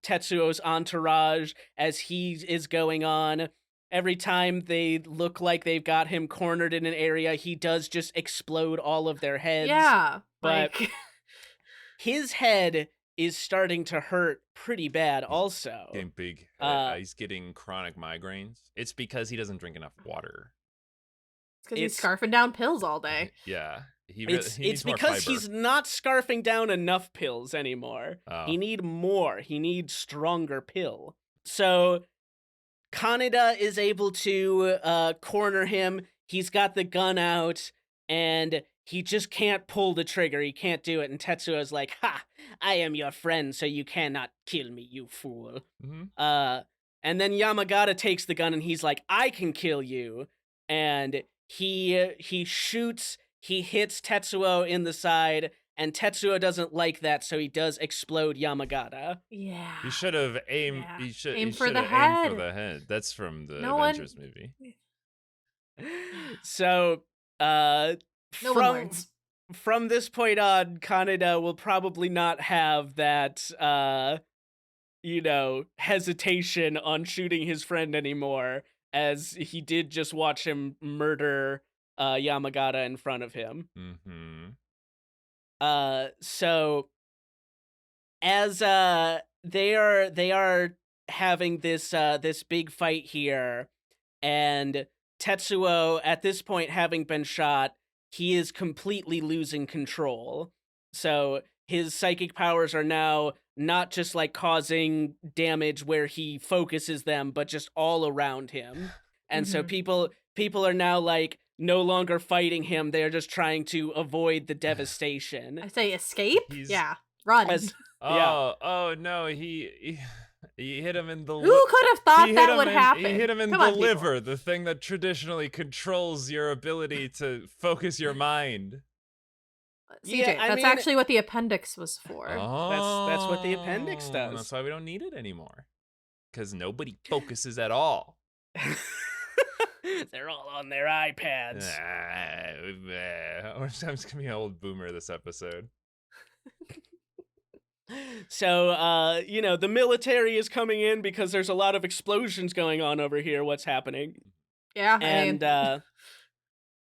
Tetsuo's entourage as he is going on. Every time they look like they've got him cornered in an area, he does just explode all of their heads. Yeah. But like... his head is starting to hurt pretty bad also. Getting big. He's getting chronic migraines. It's because he doesn't drink enough water. It's because he's scarfing down pills all day. Yeah. He It's needs more because fiber. he's not scarfing down enough pills anymore. Oh. He need more. He needs stronger pill. So Kaneda is able to corner him. He's got the gun out and he just can't pull the trigger. He can't do it. And Tetsuo's like, "Ha! I am your friend, so you cannot kill me, you fool." Mm-hmm. And then Yamagata takes the gun and he's like, "I can kill you." And he shoots. He hits Tetsuo in the side, and Tetsuo doesn't like that, so he does explode Yamagata. Yeah. He should have aimed. Yeah. He should Aim he for should the have aimed head. for the head. That's from the No one- Avengers movie. So, No one learns. from this point on, Kaneda will probably not have that, hesitation on shooting his friend anymore, as he did just watch him murder Yamagata in front of him. Mm-hmm. So as they are having this big fight here, and Tetsuo at this point having been shot, he is completely losing control. So his psychic powers are now not just like causing damage where he focuses them, but just all around him. And so people are now like no longer fighting him. They're just trying to avoid the devastation. I say escape? He's- Yeah. Run. Oh no, he hit him in the Who could have thought he hit that him would in- happen? He hit him in Come the on, people. liver, the thing that traditionally controls your ability to focus your mind. CJ, Yeah, I that's mean- actually what the appendix was for. Oh, That's what the appendix does. That's why we don't need it anymore. Because nobody focuses at all. They're all on their iPads. I'm just gonna be an old boomer this episode. So, the military is coming in because there's a lot of explosions going on over here. What's happening? Yeah, And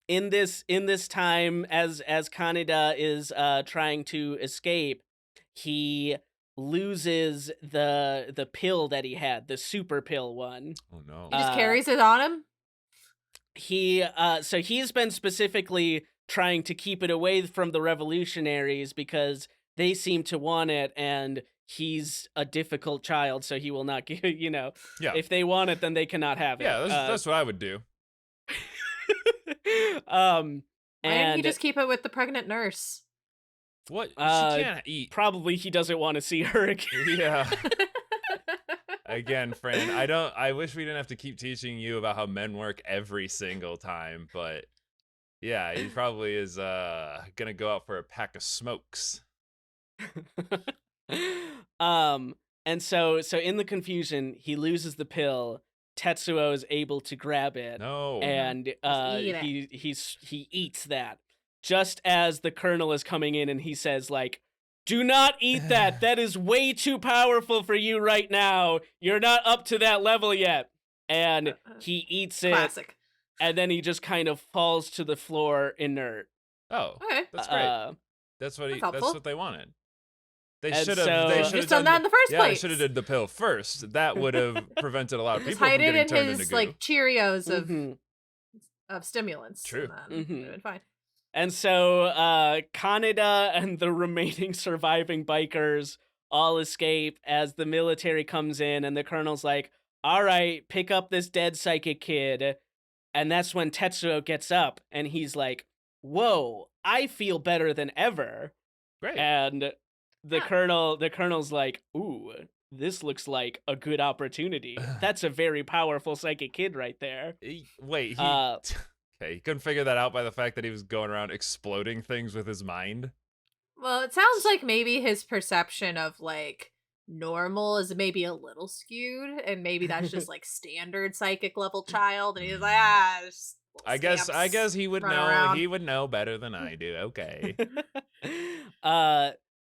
in this time, as Kaneda is trying to escape, he loses the pill that he had, the super pill one. Oh no. He just carries it on him. So he's been specifically trying to keep it away from the revolutionaries because they seem to want it, and he's a difficult child, so he will not give, Yeah. if they want it, then they cannot have it. Yeah, that's what I would do. Why didn't he And just keep it with the pregnant nurse? What? She Uh, can't eat. probably he doesn't want to see her again. Yeah. Again, Fran, I wish we didn't have to keep teaching you about how men work every single time, but yeah, he probably is gonna go out for a pack of smokes. And so in the confusion, he loses the pill. Tetsuo is able to grab it, No. and eat it. he eats that. Just as the colonel is coming in, and he says, like, "Do not eat that. That is way too powerful for you right now. You're not up to that level yet." And he eats it, Classic. and then he just kind of falls to the floor inert. Oh, Okay. that's great. That's That's helpful. what they wanted. They And should so- have. They should Just have done that in the first Yeah, place. they should have did the pill first. That would have prevented a lot of Just people from hide it getting in turned into his goo. like Cheerios Mhm. of stimulants. True. And then Mhm. would've been fine. And so Kaneda and the remaining surviving bikers all escape as the military comes in, and the colonel's like, "All right, pick up this dead psychic kid." And that's when Tetsuo gets up, and he's like, "Whoa, I feel better than ever." Great. And the Yeah. colonel's like, "Ooh, this looks like a good opportunity. That's a very powerful psychic kid right there." Wait, he Uh, okay, he couldn't figure that out by the fact that he was going around exploding things with his mind. Well, it sounds like maybe his perception of like normal is maybe a little skewed, and maybe that's just like standard psychic level child, and he's like, just little I guess stamps he would running know. around. He would know better than I do. Okay.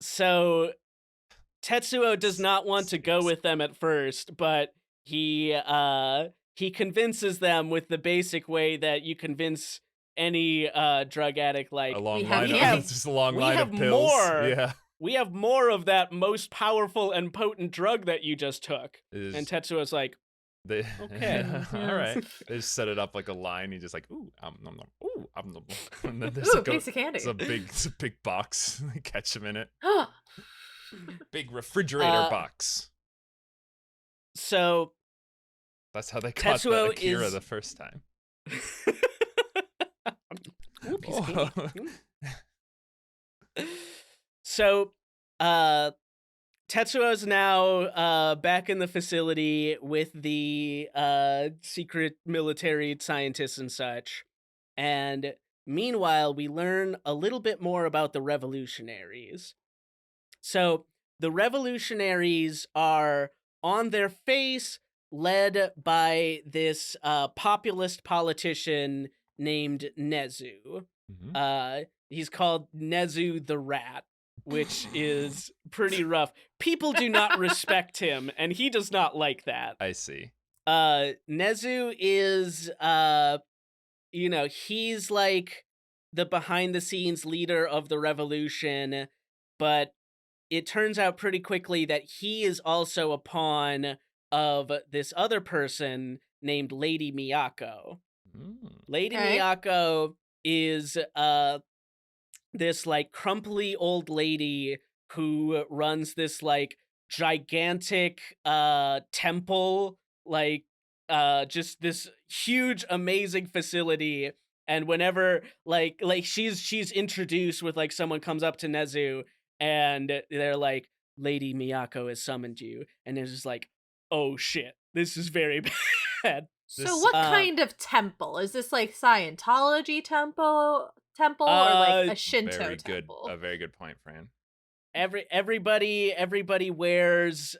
So Tetsuo does not want to go with them at first, but he convinces them with the basic way that you convince any drug addict, like, A long We have- line we of have- just a long we line have of pills. more. Yeah. "We have more of that most powerful and potent drug that you just took." Is- And Tetsuo's like, they, Okay. all right. They just set it up like a line. He's just like, ooh, nom, nom. Ooh, nom, nom. And then there's Ooh, like piece of candy. it's a big box. They catch him in it. Oh, Big refrigerator box. so That's how they caught Tetsuo the Akira is- the first time. Ooh, piece of Oh. candy. So, Tetsuo's now back in the facility with the secret military scientists and such. And meanwhile, we learn a little bit more about the revolutionaries. So, the revolutionaries are on their face led by this populist politician named Nezu. Mhm. He's called Nezu the Rat, which is pretty rough. People do not respect him, and he does not like that. I see. Nezu is, he's like the behind the scenes leader of the revolution, but it turns out pretty quickly that he is also a pawn of this other person named Lady Miyako. Mm. Lady Okay. Miyako is this like crumply old lady who runs this like gigantic temple, like just this huge amazing facility. And whenever like she's introduced with like someone comes up to Nezu and they're like, "Lady Miyako has summoned you," and they're just like, "Oh shit, this is very bad." so This- what kind of temple is this? Like Scientology temple, or like a Shinto Very good. temple? A very good point, Fran. Everybody wears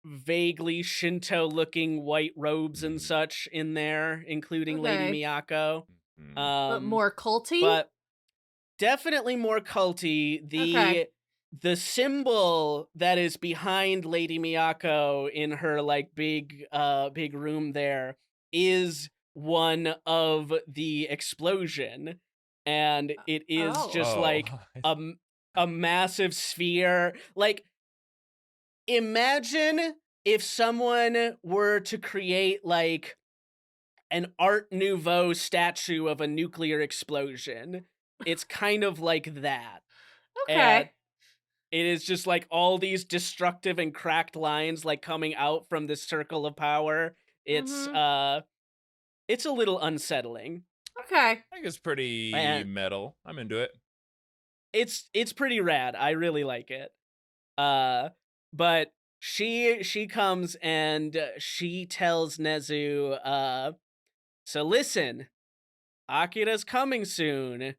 vaguely Shinto looking white robes and such in there, including Lady Okay. Miyako. Mhm. But more culty. But definitely more culty. Okay. The symbol that is behind Lady Miyako in her like big room there is one of the explosion, and it is just Oh. like I a a massive sphere. Like, imagine if someone were to create like an Art Nouveau statue of a nuclear explosion. It's kind of like that. And Okay. it is just like all these destructive and cracked lines like coming out from this circle of power. It's Mhm. it's a little unsettling. Okay. I think it's pretty And metal. I'm into it. it's pretty rad. I really like it. But she comes and she tells Nezu, so listen, Akira's coming soon,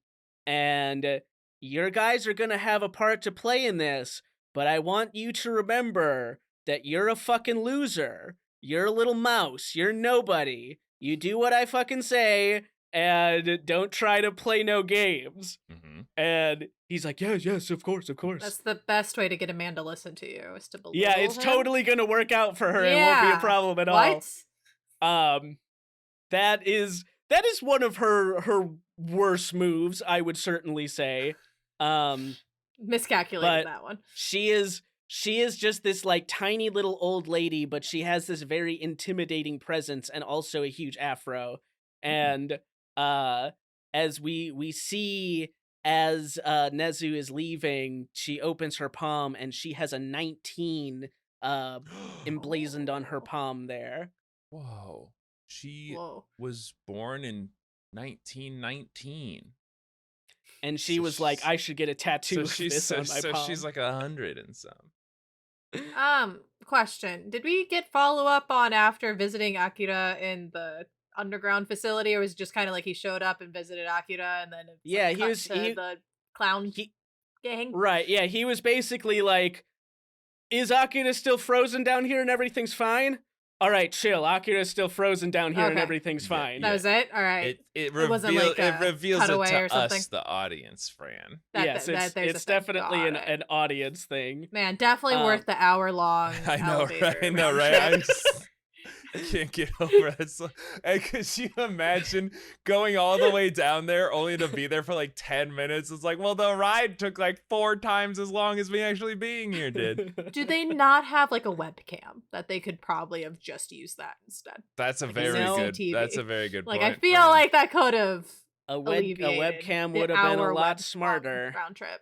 and your guys are gonna have a part to play in this, but I want you to remember that you're a fucking loser. You're a little mouse. You're nobody. You do what I fucking say, and don't try to play no games. Mm-hmm. And he's like, yes, of course. That's the best way to get a man to listen to you, is to belittle Yeah, it's him. totally gonna work out for her. It won't be a Yeah. problem at all. What? That is one of her worst moves, I would certainly say. Miscalculated but that one. she is just this like tiny little old lady, but she has this very intimidating presence and also a huge afro. And as we see as Nezu is leaving, she opens her palm and she has a 19 emblazoned on her palm there. Whoa. She Whoa. was born in 1919. And she So was like, she's- I should get a tattoo of this on my palm. she's like 100 and some. Question. Did we get follow-up on after visiting Akira in the underground facility, or was it just kind of like he showed up and visited Akira and then it's Yeah, like he cut was- to he- the clown he- gang? Right, yeah, he was basically like, is Akira still frozen down here and everything's fine? All right, chill. Akira's still frozen down here and Okay. everything's Yeah, fine. That was it? All right. It wasn't reveals like it a reveals it cutaway to or something? us, the audience, Fran. Yes, there's a it's thing. definitely Got an, it. an audience thing. Man, definitely Um, worth the hour-long I know, elevator right? I know, round right? trip. I can't get over it. So, and could you imagine going all the way down there only to be there for like 10 minutes? It's like, well, the ride took like 4 times as long as me actually being here did. Do they not have like a webcam that they could probably have just used that instead? That's a Like, very no. good. CCTV. That's a very good Like, point. I feel Fran. like that could have a alleviated webcam the would have been a hour lot web smarter. round trip.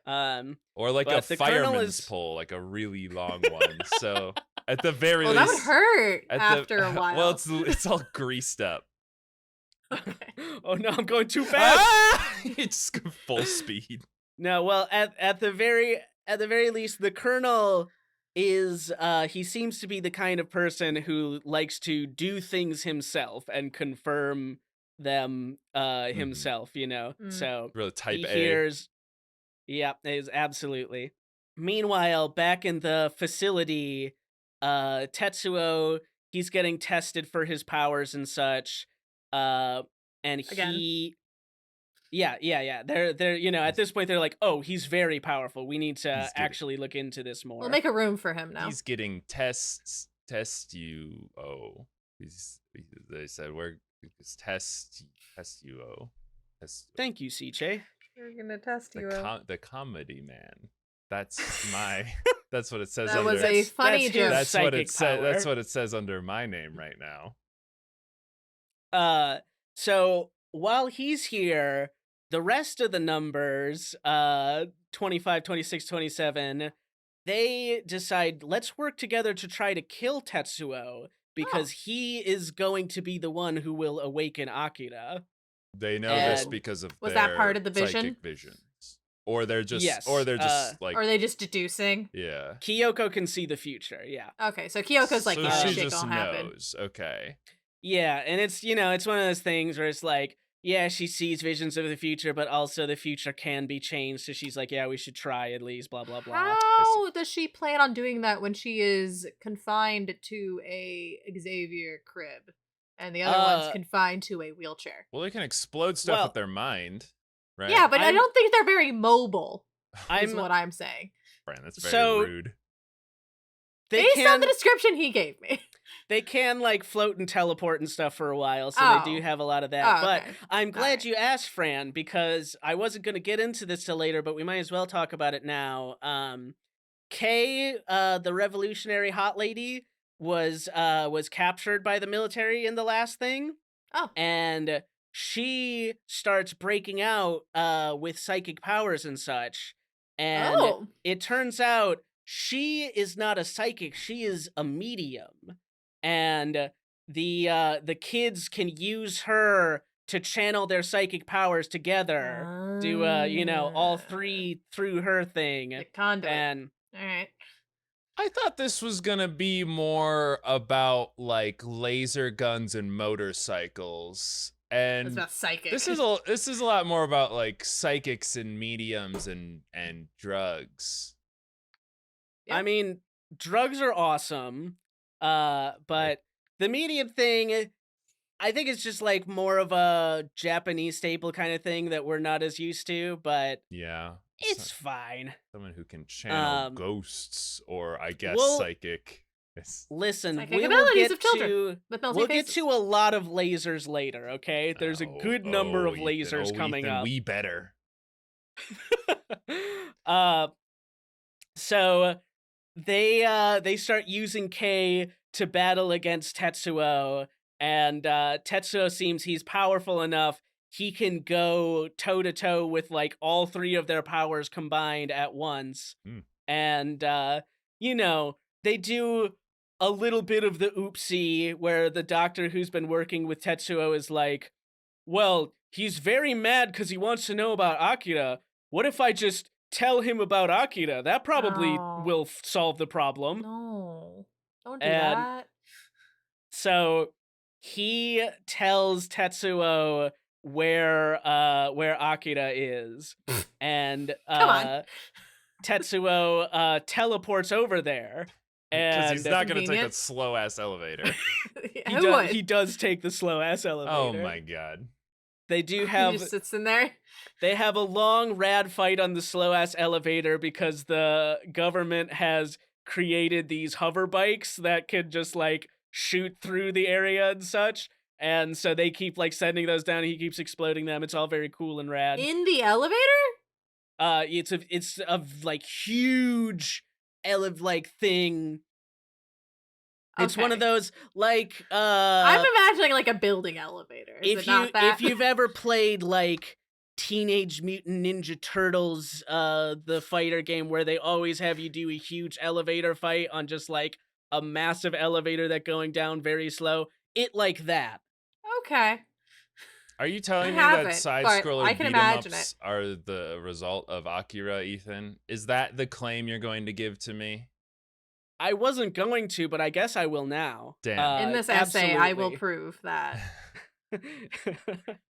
Or like a but the colonel fireman's is- pole, like a really long one. So at the very Well, least, that would hurt at after a while. Well, it's all greased up. Okay. Oh no, I'm going too fast. Ah! It's full speed. No, well, at the very least, the colonel is he seems to be the kind of person who likes to do things himself and confirm them himself, you know. Mm. So Really type he A. hears, yeah, is absolutely. Meanwhile, back in the facility, Tetsuo, he's getting tested for his powers and such, and Again. he. Yeah. They're you know, at this point they're like, oh, he's very powerful. We need to He's getting- actually look into this more. We'll make a room for him now. He's getting test you. Oh, they said we're test you. Oh, Thank you, CJ. We're gonna test you. the comedy man. That's my. That's what it says. That under, was a funny that's his joke. That's what it psychic says. That's power. what it says under my name right now. So while he's here, the rest of the numbers, 25, 26, 27, they decide, let's work together to try to kill Tetsuo because he is going to be the one who will awaken Akira. They know this And- because of Was their that part of the vision? psychic visions, or they're just, Yes, like, Or are they just deducing? yeah. Kyoko can see the future, yeah. Okay, so Kyoko's like, so yeah, she shit just gonna happen. knows. Okay. Yeah, and it's, you know, it's one of those things where it's like, yeah, she sees visions of the future, but also the future can be changed. So she's like, yeah, we should try at least, blah, blah, blah. How does she plan on doing that when she is confined to a Xavier crib and the other one's confined to a wheelchair? Well, they can explode stuff Well- with their mind, right? Yeah, but I I'm- don't think they're very mobile, is I'm what I'm saying. Fran, that's very So- rude. They Based can, on the description he gave me. they can like float and teleport and stuff for a while, so they do Oh. have a lot of that. Oh, But okay. I'm glad Alright. you asked, Fran, because I wasn't going to get into this till later, but we might as well talk about it now. Kay, the revolutionary hot lady, was captured by the military in the last thing, Oh. and she starts breaking out with psychic powers and such. And Oh. it turns out she is not a psychic, she is a medium. And the kids can use her to channel their psychic powers together, do all Ah. three through her thing. The conduit. And Alright. I thought this was gonna be more about like laser guns and motorcycles, It's and about psychic. this is a lot more about like psychics and mediums and drugs. Yeah. I mean, drugs are awesome. Right. But the medium thing, I think it's just like more of a Japanese staple kind of thing that we're not as used to, but Yeah, it's fine. someone who can channel Um, ghosts, or I guess well, psychic. listen, Psychic we will abilities get of children to with melting we'll get faces. to a lot of lasers later, okay? There's a good number of lasers coming Ethan, up. we better. uh so they start using K to battle against Tetsuo, and Tetsuo seems he's powerful enough he can go toe to toe with like all three of their powers combined at once. Hmm. And you know, they do a little bit of the oopsie where the doctor who's been working with Tetsuo is like, well, he's very mad because he wants to know about Akira. What if I just tell him about Akira? That probably Oh. will solve the problem. No. Don't do And that. so he tells Tetsuo where Akira is. And Come on. Tetsuo teleports over there. Because he's And not gonna take that Convenient. slow ass elevator. Who would? he does take the slow ass elevator. Oh my god. They do He have just sits in there. They have a long rad fight on the slow ass elevator because the government has created these hover bikes that could just like shoot through the area and such. And so they keep like sending those down. And he keeps exploding them. It's all very cool and rad. In the elevator? It's a like huge like thing. It's one of Okay. those like I'm imagining like a building elevator. Is it not that? if you've ever played like Teenage Mutant Ninja Turtles, the fighter game where they always have you do a huge elevator fight on just like a massive elevator that going down very slow, it like that. Okay. Are you telling me haven't, that side but scroller I can beat 'em imagine ups are the result of Akira, Ethan? Is that the claim you're going to give to me? I wasn't going to, but I guess I will now. Damn. In this essay, I will absolutely. prove that.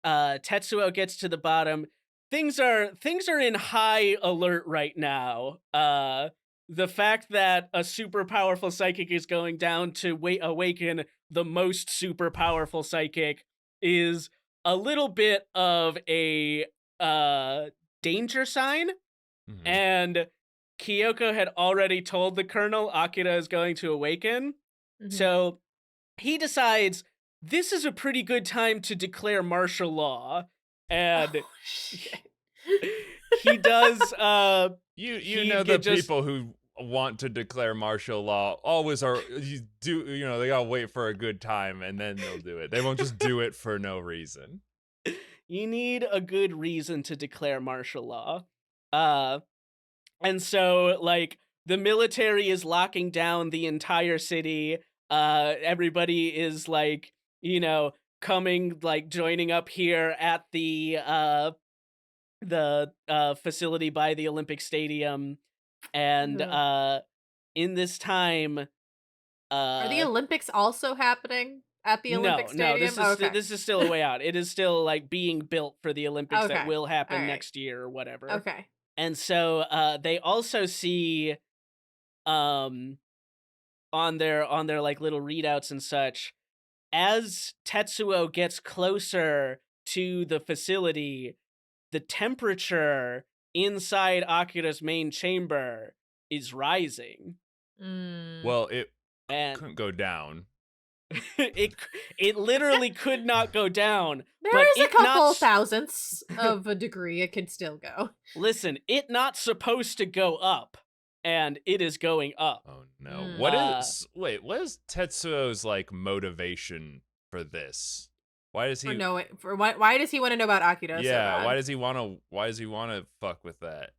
Tetsuo gets to the bottom. Things are in high alert right now. The fact that a super powerful psychic is going down to awaken the most super powerful psychic is a little bit of a danger sign. Mhm. And Kyoko had already told the colonel Akira is going to awaken. Mhm. So he decides this is a pretty good time to declare martial law. And Oh, shit. he does You he know the could just- people who want to declare martial law always are they gotta wait for a good time and then they'll do it. They won't just do it for no reason. you need a good reason to declare martial law. And so like the military is locking down the entire city. Everybody is like, coming like joining up here at the facility by the Olympic Stadium. And Ugh. in this time Are the Olympics also happening at the Olympic Stadium? this is Okay. this is still a way out. It is still like being built for the Olympics that Okay. will happen Alright. next year or whatever. Okay. And so they also see on their like little readouts and such, as Tetsuo gets closer to the facility, the temperature inside Akira's main chamber is rising. Mm. Well, it And couldn't go down. it literally could not go down. There but is a it not couple s- thousandths of a degree it could still go. Listen, it not supposed to go up, and it is going up. Oh no. Mm. What is Tetsuo's like motivation for this? Why does he Why does he want to know about Akira? So Yeah, bad? why does he want to fuck with that?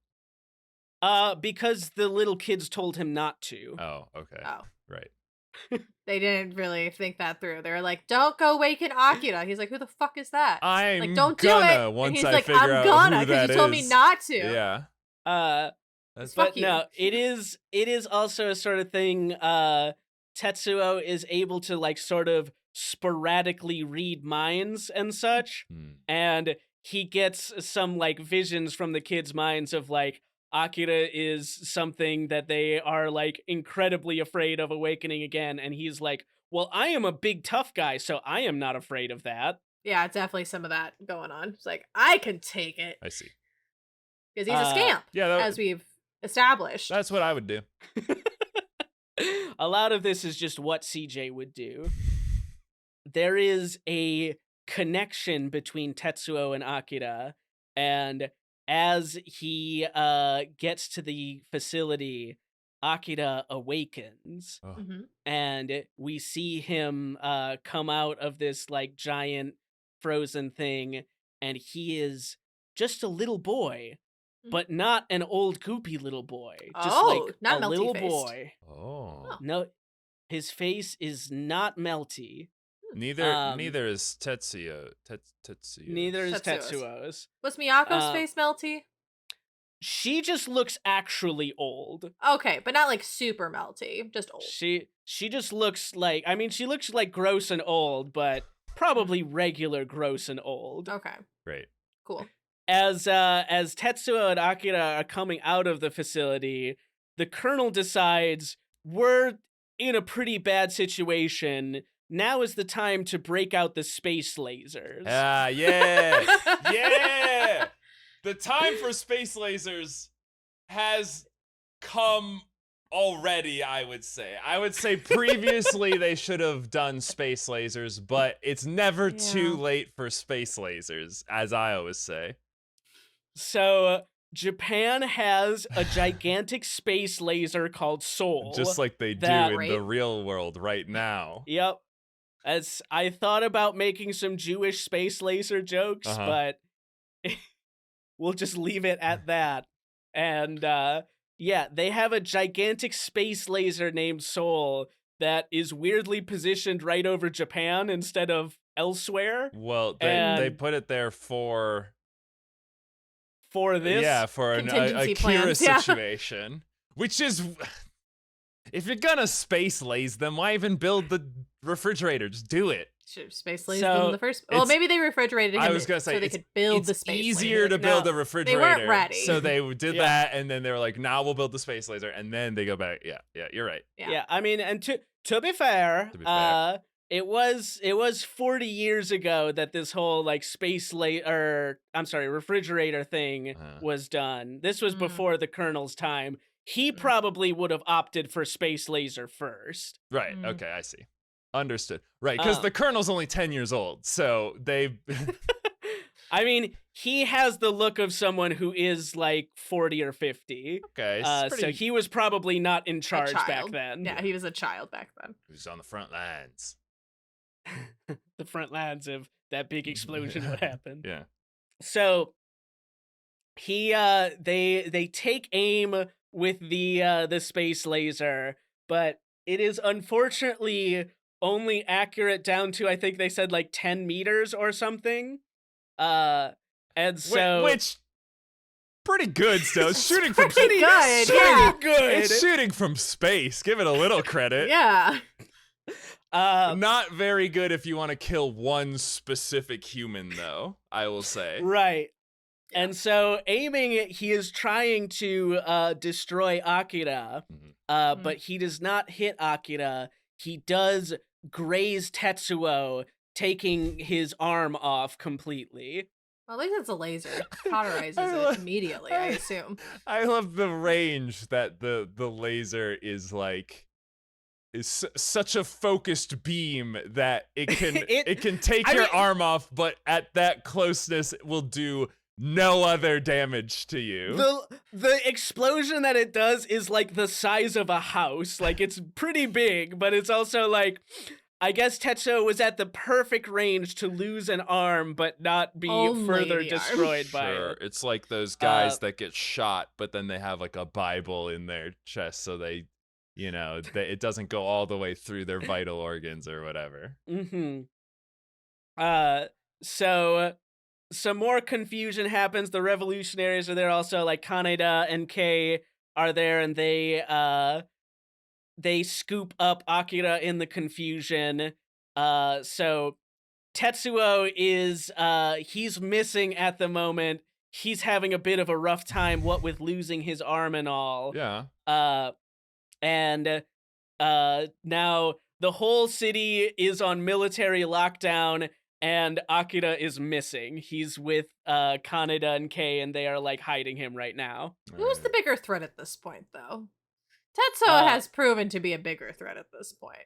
Because the little kids told him not to. Oh, okay. Oh. Right. They didn't really think that through. They were like, "Don't go waken Akira." He's like, "Who the fuck is that?" I'm Like, don't do gonna it. once And he's I like, figure "I'm out gonna," who because that you told me is. not to. Yeah. Fuck But you. no, it is also a sort of thing. Tetsuo is able to like sort of sporadically read minds and such, and he gets some like visions from the kids' minds of like Akira is something that they are like incredibly afraid of awakening again, and he's like, well, I am a big tough guy, so I am not afraid of that. Yeah, it's definitely some of that going on. It's like, I can take it. I see. Because he's a scamp, Yeah, as we've established. that's what I would do. A lot of this is just what CJ would do. There is a connection between Tetsuo and Akira, and as he gets to the facility, Akira awakens, Oh. Mhm. and we see him come out of this like giant frozen thing, and he is just a little boy, but not an old goopy little boy. Just Oh, like not a little melty-faced. boy. Oh. No, his face is not melty. Neither is Tetsuo. Tetsuo. Neither is Tetsuo's. Tetsuo's. Was Miyako's face melty? She just looks actually old. Okay, but not like super melty, just old. She just looks like, I mean, she looks like gross and old, but probably regular gross and old. Okay, Great. cool. As Tetsuo and Akira are coming out of the facility, the colonel decides we're in a pretty bad situation. Now is the time to break out the space lasers. Ah, yeah. Yeah. The time for space lasers has come already, I would say. I would say previously they should have done space lasers, but it's never too late for space lasers, as I always say. So Japan has a gigantic space laser called Soul. Just like they do in the real world right now. Yep. As I thought about making some Jewish space laser jokes, but we'll just leave it at that. And yeah, they have a gigantic space laser named Soul that is weirdly positioned right over Japan instead of elsewhere. Well, they put it there for this? Yeah, for an Akira situation. Which is, if you're gonna space laze them, why even build the refrigerator? Just do it. Should have space lased them in the first. Well, maybe they refrigerated him. I was gonna say so they could build the it's space easier laser. to build a refrigerator. They weren't ready. So they did that, and then they were like, "Now we'll build the space laser," and then they go back. Yeah, you're right. Yeah, I mean, and to be fair, it was 40 years ago that this whole like refrigerator thing was done. This was before the colonel's time. He probably would have opted for space laser first. Right. Okay, I see. Understood. Right, because the colonel's only 10 years old, so they... I mean, he has the look of someone who is like 40 or 50. Okay. So he was probably not in charge back then. Yeah, he was a child back then. He was on the front lines. The front lines of that big explosion what happened. Yeah. So they take aim with the space laser, but it is unfortunately only accurate down to, I think they said like 10 meters or something. And so which pretty good still. It's shooting from pretty good. Yeah. Good. It's shooting from space. Give it a little credit. Yeah. Not very good if you want to kill one specific human, though, I will say. Right. And so aiming, he is trying to destroy Akira, but he does not hit Akira. He does graze Tetsuo, taking his arm off completely. Well, at least it's a laser. Cauterizes it immediately, I assume. I love the range that the laser is like. is such a focused beam that it can take I your mean- arm off, but at that closeness it will do no other damage to you. The explosion that it does is like the size of a house. Like, it's pretty big, but it's also like, I guess Tetsuo was at the perfect range to lose an arm but not be Only further the arm. destroyed by Sure, it. it's like those guys that get shot, but then they have like a Bible in their chest, so they, it doesn't go all the way through their vital organs or whatever. Mm-hmm. So some more confusion happens. The revolutionaries are there also, like Kaneda and Kei are there, and they scoop up Akira in the confusion. So Tetsuo is he's missing at the moment. He's having a bit of a rough time, what with losing his arm and all. Yeah. And now the whole city is on military lockdown, and Akira is missing. He's with Kaneda and Kei, and they are like hiding him right now. Who's the bigger threat at this point, though? Tetsuo has proven to be a bigger threat at this point.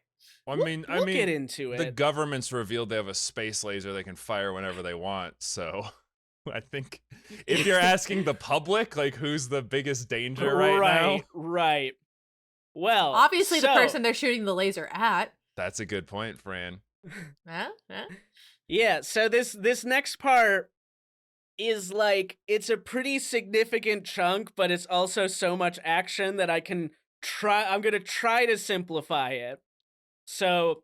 I mean, We'll get into the it. government's revealed they have a space laser they can fire whenever they want, so I think if you're asking the public, like, who's the biggest danger right now? Right. Well, Obviously, the so- person they're shooting the laser at. That's a good point, Fran. Huh? Yeah, so this next part is like, it's a pretty significant chunk, but it's also so much action that I'm gonna try to simplify it. So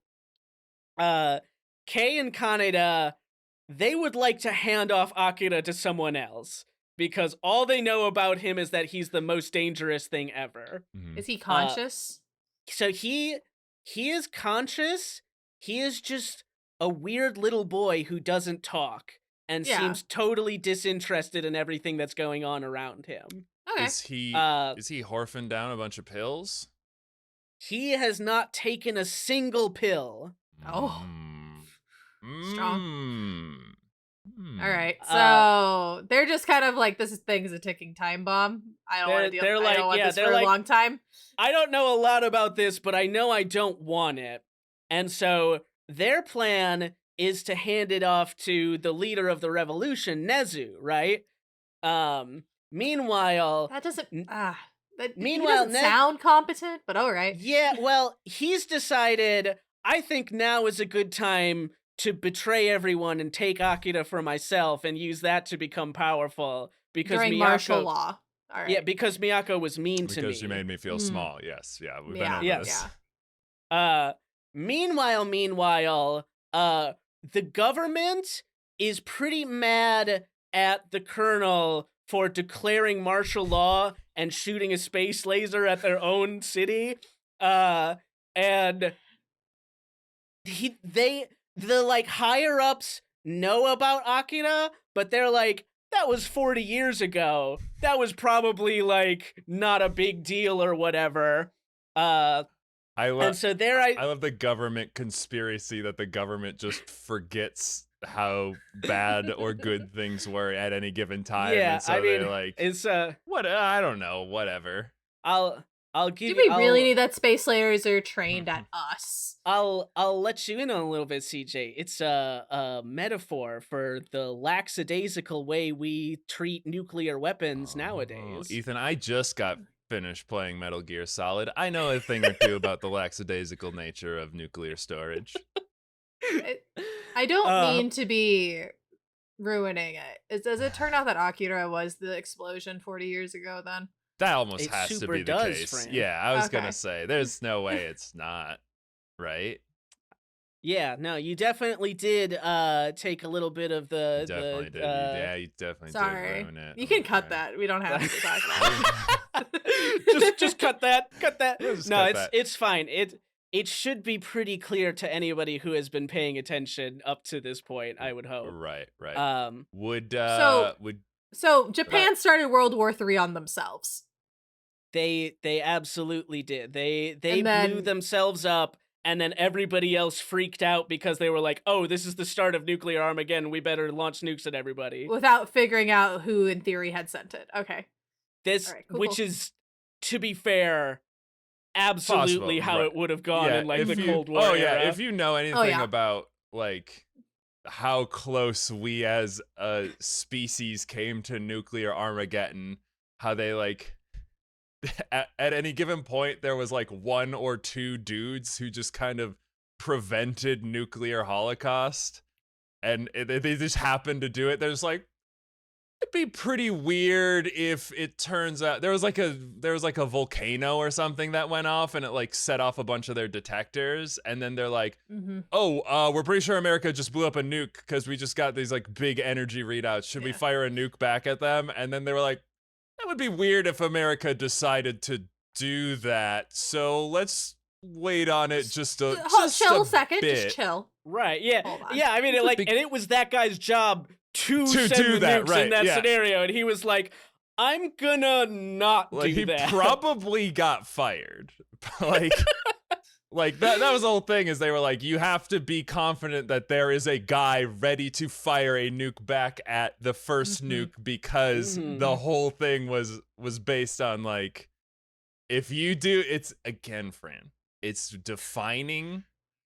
Kei and Kaneda, they would like to hand off Akira to someone else, because all they know about him is that he's the most dangerous thing ever. Mhm. Is he conscious? So he is conscious. He is just a weird little boy who doesn't talk and Yeah. seems totally disinterested in everything that's going on around him. Okay. Is he horfing down a bunch of pills? He has not taken a single pill. Oh. Strong. All right. So they're just kind of like, this thing's a ticking time bomb. I don't want to deal they're I like- don't want yeah, this they're for like- a long time. I don't know a lot about this, but I know I don't want it. And so their plan is to hand it off to the leader of the revolution, Nezu, right? Meanwhile, That doesn't he Meanwhile, doesn't sound competent, but all right. yeah, well, he's decided, I think now is a good time to betray everyone and take Akira for myself and use that to become powerful, because During Miyako, martial law. All right. Yeah, because Miyako was mean to me. Because you made me feel small. Yes, yeah, we've been over Yes. this. Meanwhile, the government is pretty mad at the colonel for declaring martial law and shooting a space laser at their own city. And the like higher ups know about Akira, but they're like, that was 40 years ago. That was probably like not a big deal or whatever. I And so there I love the government conspiracy that the government just forgets how bad or good things were at any given time. Yeah, and so I mean, they're like, it's what? I don't know, whatever. I'll give Do you. we really need that space lasers trained at us? I'll let you in on a little bit, CJ. It's a metaphor for the lackadaisical way we treat nuclear weapons nowadays. Ethan, I just got finished playing Metal Gear Solid. I know a thing or two about the lackadaisical nature of nuclear storage. I don't mean to be ruining it. Does it turn out that Akira was the explosion 40 years ago then? That almost It has to super be the does, case. Fran. Yeah, I was Okay. gonna say, there's no way it's not, right? Yeah, no, you definitely did take a little bit of the Definitely did. uh, You definitely Sorry. did ruin it. You can cut Okay. that. We don't have to talk about it. just cut that. Cut that. Yeah, just No, cut it's that. it's fine. It should be pretty clear to anybody who has been paying attention up to this point, I would hope. Right. Would So Japan started World War III on themselves. they absolutely did. They And then- blew themselves up, and then everybody else freaked out because they were like, "Oh, this is the start of nuclear Armageddon. We better launch nukes at everybody." Without figuring out who in theory had sent it. Okay. This, All right, cool, which cool. is, to be fair, absolutely Possible, how right. it would have gone in like if the you- Cold War Oh era. yeah, if you know anything yeah. about like how close we as a species came to nuclear Armageddon, how they like at any given point there was like one or two dudes who just kind of prevented nuclear holocaust, and they just happened to do it. There's like, it'd be pretty weird if it turns out there was like a volcano or something that went off and it like set off a bunch of their detectors, and then they're like, oh, we're pretty sure America just blew up a nuke because we just got these like big energy readouts. Should we fire a nuke back at them? And then they were like, that would be weird if America decided to do that. So let's wait on it just a chill a second, bit. just chill. Right, yeah. Hold on. Yeah, I mean, and it was that guy's job to send do the that, nukes right, in that yeah. scenario, and he was like, I'm gonna not Like, do he that. probably got fired. Like that was the whole thing, is they were like, you have to be confident that there is a guy ready to fire a nuke back at the first nuke, because the whole thing was based on like, if you do, it's again, Fran, it's defining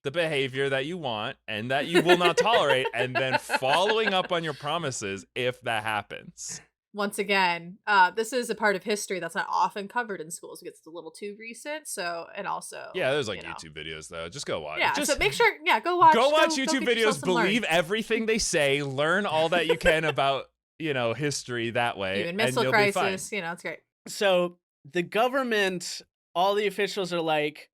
the behavior that you want and that you will not tolerate, and then following up on your promises if that happens. Once again, this is a part of history that's not often covered in schools. It gets a little too recent. So, and also, Yeah, there's like you know. YouTube videos though. Just go watch. Yeah, Just so make sure, go watch. go watch go YouTube get yourself videos. some learn. Believe everything they say. Learn all that you can about history that way. Even and missile you'll be fine. crisis, it's great. So the government, all the officials are like,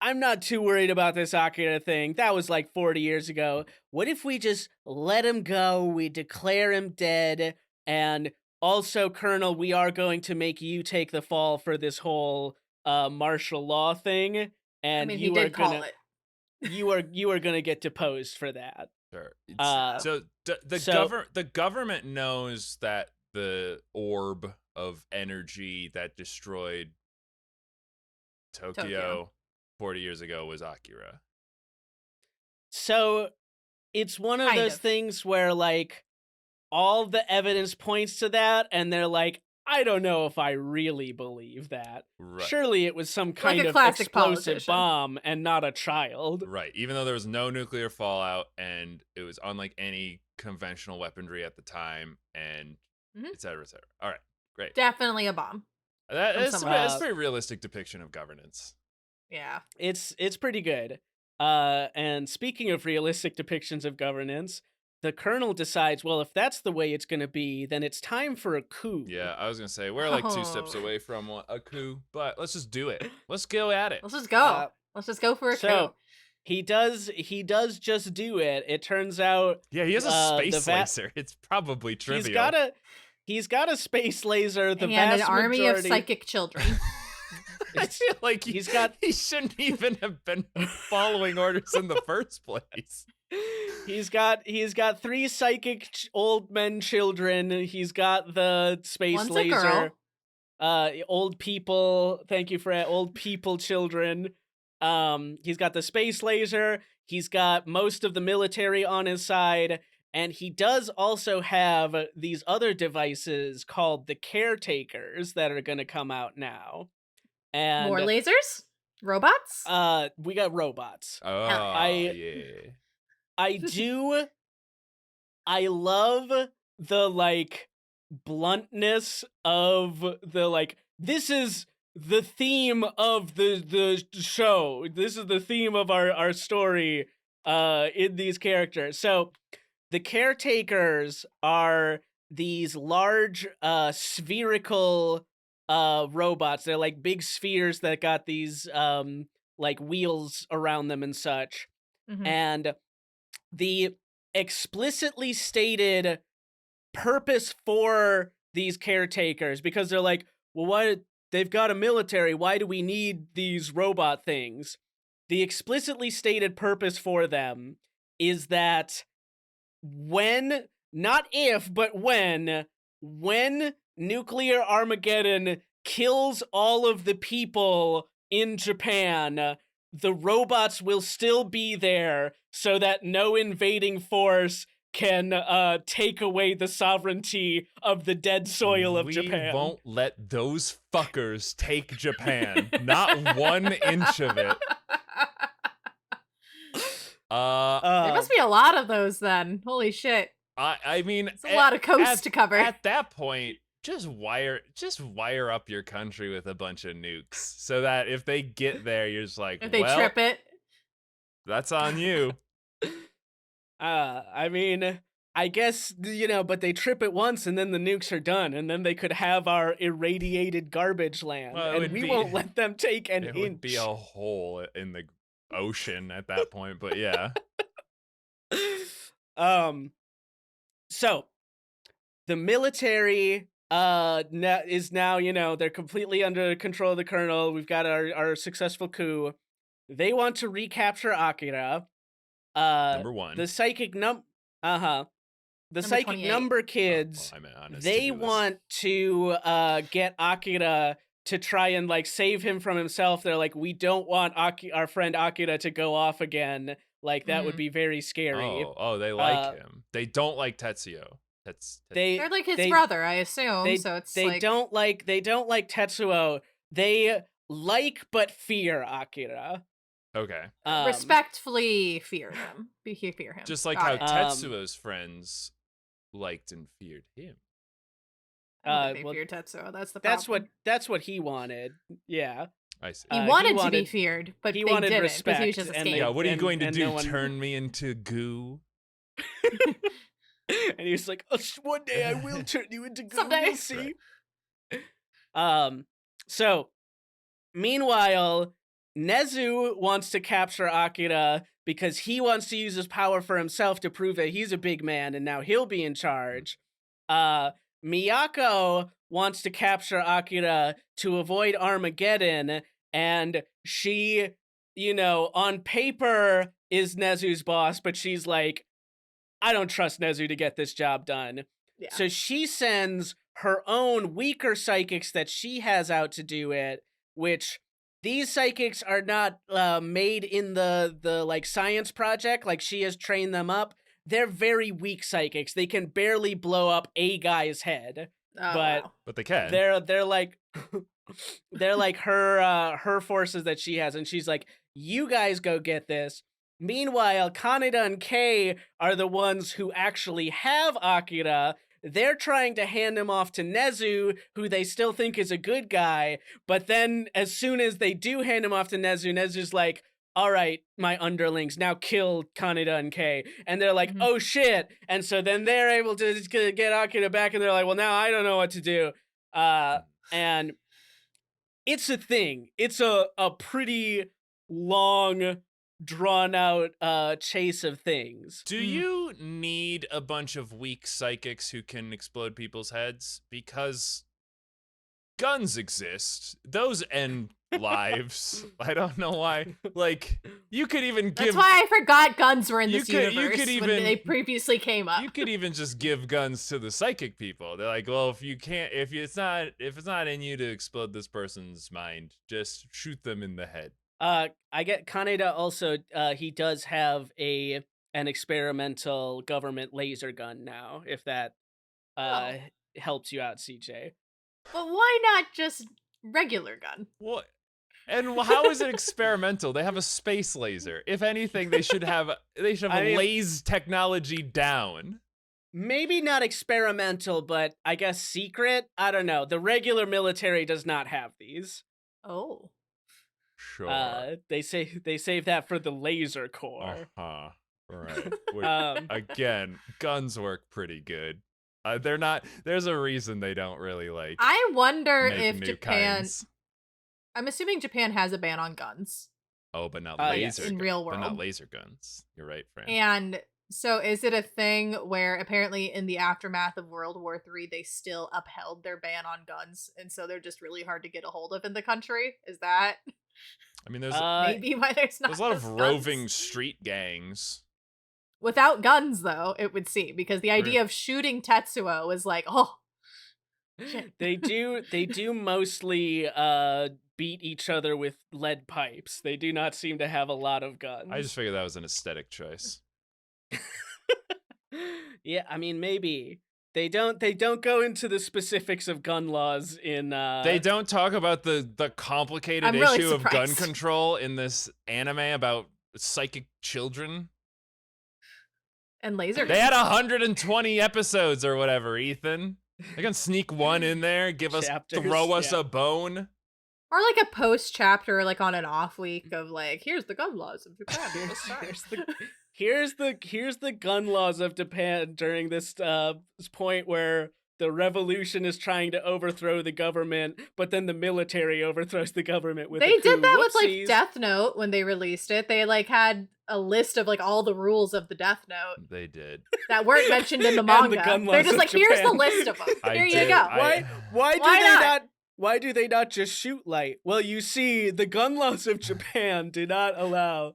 I'm not too worried about this Akira thing. That was like 40 years ago. What if we just let him go? We declare him dead. And also, Colonel, we are going to make you take the fall for this whole martial law thing. And I mean, he you did are call gonna, it. you are gonna get deposed for that. Sure. So The government knows that the orb of energy that destroyed Tokyo 40 years ago was Akira. So it's one of those things where like all the evidence points to that, and they're like, I don't know if I really believe that. Right. Surely it was some kind a of classic explosive politician. bomb and not a child. Right. Even though there was no nuclear fallout and it was unlike any conventional weaponry at the time, and et cetera, et cetera. All right. Great. Definitely a bomb. That's a very realistic depiction of governance. Yeah. It's pretty good. And speaking of realistic depictions of governance, the colonel decides, well, if that's the way it's going to be, then it's time for a coup. Yeah, I was going to say, we're like 2 steps away from a coup, but let's just do it. Let's go at it. Let's just go. Let's just go for a coup. He does just do it. It turns out. Yeah, he has a space laser. It's probably trivial. He's got a space laser. The and vast an army majority... of psychic children. I feel like he shouldn't even have been following orders in the first place. He's got 3 psychic old men children. He's got the space One's laser. a girl. Old people. Thank you, Fred. Old people children. He's got the space laser. He's got most of the military on his side. And he does also have these other devices called the caretakers that are going to come out now. And more lasers? Robots? We got robots. Oh, I love the like bluntness of the like, this is the theme of the show. This is the theme of our story in these characters. So the caretakers are these large spherical robots. They're like big spheres that got these like wheels around them and such. And the explicitly stated purpose for these caretakers, because they're like, well, why they've got a military, why do we need these robot things? The explicitly stated purpose for them is that when, not if, but when nuclear Armageddon kills all of the people in Japan, the robots will still be there so that no invading force can take away the sovereignty of the dead soil of Japan. We won't let those fuckers take Japan. Not 1 inch of it. There must be a lot of those then. Holy shit. I mean, It's a lot of coast to cover. At that point, just wire up your country with a bunch of nukes, so that if they get there, you're just like, if they trip it, that's on you. I mean, I guess, but they trip it once and then the nukes are done, and then they could have our irradiated garbage land, and we won't let them take an inch. It would be a hole in the ocean at that point, but yeah. So the military is now, they're completely under control of the colonel. We've got our successful coup. They want to recapture Akira. Number 1. The psychic the psychic 28. number kids, they want to get Akira to try and like save him from himself. They're like, we don't want our friend Akira to go off again. Like that would be very scary. Oh, they like him. They don't like Tetsuo. They're like his brother, I assume. They don't like Tetsuo. They like but fear Akira. Okay. Respectfully fear him. Fear him. Just like how Tetsuo's friends liked and feared him. They feared Tetsuo. That's the problem. That's what he wanted. Yeah. I see. He wanted to be feared, but he they wanted didn't respect, because he was just a and scapegoat. Yeah, what are you going to do? no one... Turn me into goo? And he was like, one day I will turn you into goo. Someday. You'll see. Right. So, meanwhile, Nezu wants to capture Akira because he wants to use his power for himself to prove that he's a big man and now he'll be in charge. Miyako wants to capture Akira to avoid Armageddon, and she, on paper is Nezu's boss, but she's like, I don't trust Nezu to get this job done. Yeah. So she sends her own weaker psychics that she has out to do it, which these psychics are not made in the like science project. Like she has trained them up. They're very weak psychics. They can barely blow up a guy's head, but they can. They're like they're like her forces that she has, and she's like, you guys go get this. Meanwhile, Kaneda and Kei are the ones who actually have Akira. They're trying to hand him off to Nezu, who they still think is a good guy. But then as soon as they do hand him off to Nezu, Nezu's like, all right, my underlings, now kill Kaneda and Kei. And they're like, oh shit. And so then they're able to get Akira back, and they're like, well, now I don't know what to do. And it's a thing. It's a pretty long, drawn out chase of things. Do you need a bunch of weak psychics who can explode people's heads? Because guns exist. Those end lives. I don't know why. Like, you could even give... That's why I forgot guns were in this universe when they previously came up. You could even just give guns to the psychic people. They're like, well, if it's not in you to explode this person's mind, just shoot them in the head. I get Kaneda also, he does have an experimental government laser gun now, if that helps you out, CJ. But why not just regular gun? What? And how is it experimental? They have a space laser. If anything, they should have laser technology down. Maybe not experimental, but I guess secret? I don't know. The regular military does not have these. Oh. Sure. They save that for the laser corps. Right. Again, guns work pretty good. They're not. There's a reason they don't really like. I wonder if Japan. Kinds. I'm assuming Japan has a ban on guns. Oh, but not laser. Yes, in real world, but not laser guns. You're right, Fran. And so, is it a thing where apparently in the aftermath of World War III, they still upheld their ban on guns, and so they're just really hard to get a hold of in the country? Is that? I mean, there's maybe why there's a lot of roving street gangs. Without guns, though, it would seem, because the idea of shooting Tetsuo is like, oh, shit. They do mostly beat each other with lead pipes. They do not seem to have a lot of guns. I just figured that was an aesthetic choice. Yeah, I mean, maybe they don't go into the specifics of gun laws in They don't talk about the complicated I'm really issue of gun surprised. control in this anime about psychic children. And laser They had guns. 120 episodes or whatever, Ethan. They can sneak one in there, Chapters, throw us yeah. a bone. Or like a post chapter, like on an off week of like, here's the gun laws of Japan. Here's the gun laws of Japan during this point where the revolution is trying to overthrow the government, but then the military overthrows the government with They a coup. did that with like Whoopsies. Death Note when they released it. They like had a list of like all the rules of the Death Note They did. that weren't mentioned in the And manga. the gun They're laws just of like, here's the Japan. list of them. I Here you did. go. Why do they not just shoot light? Well, you see, the gun laws of Japan do not allow.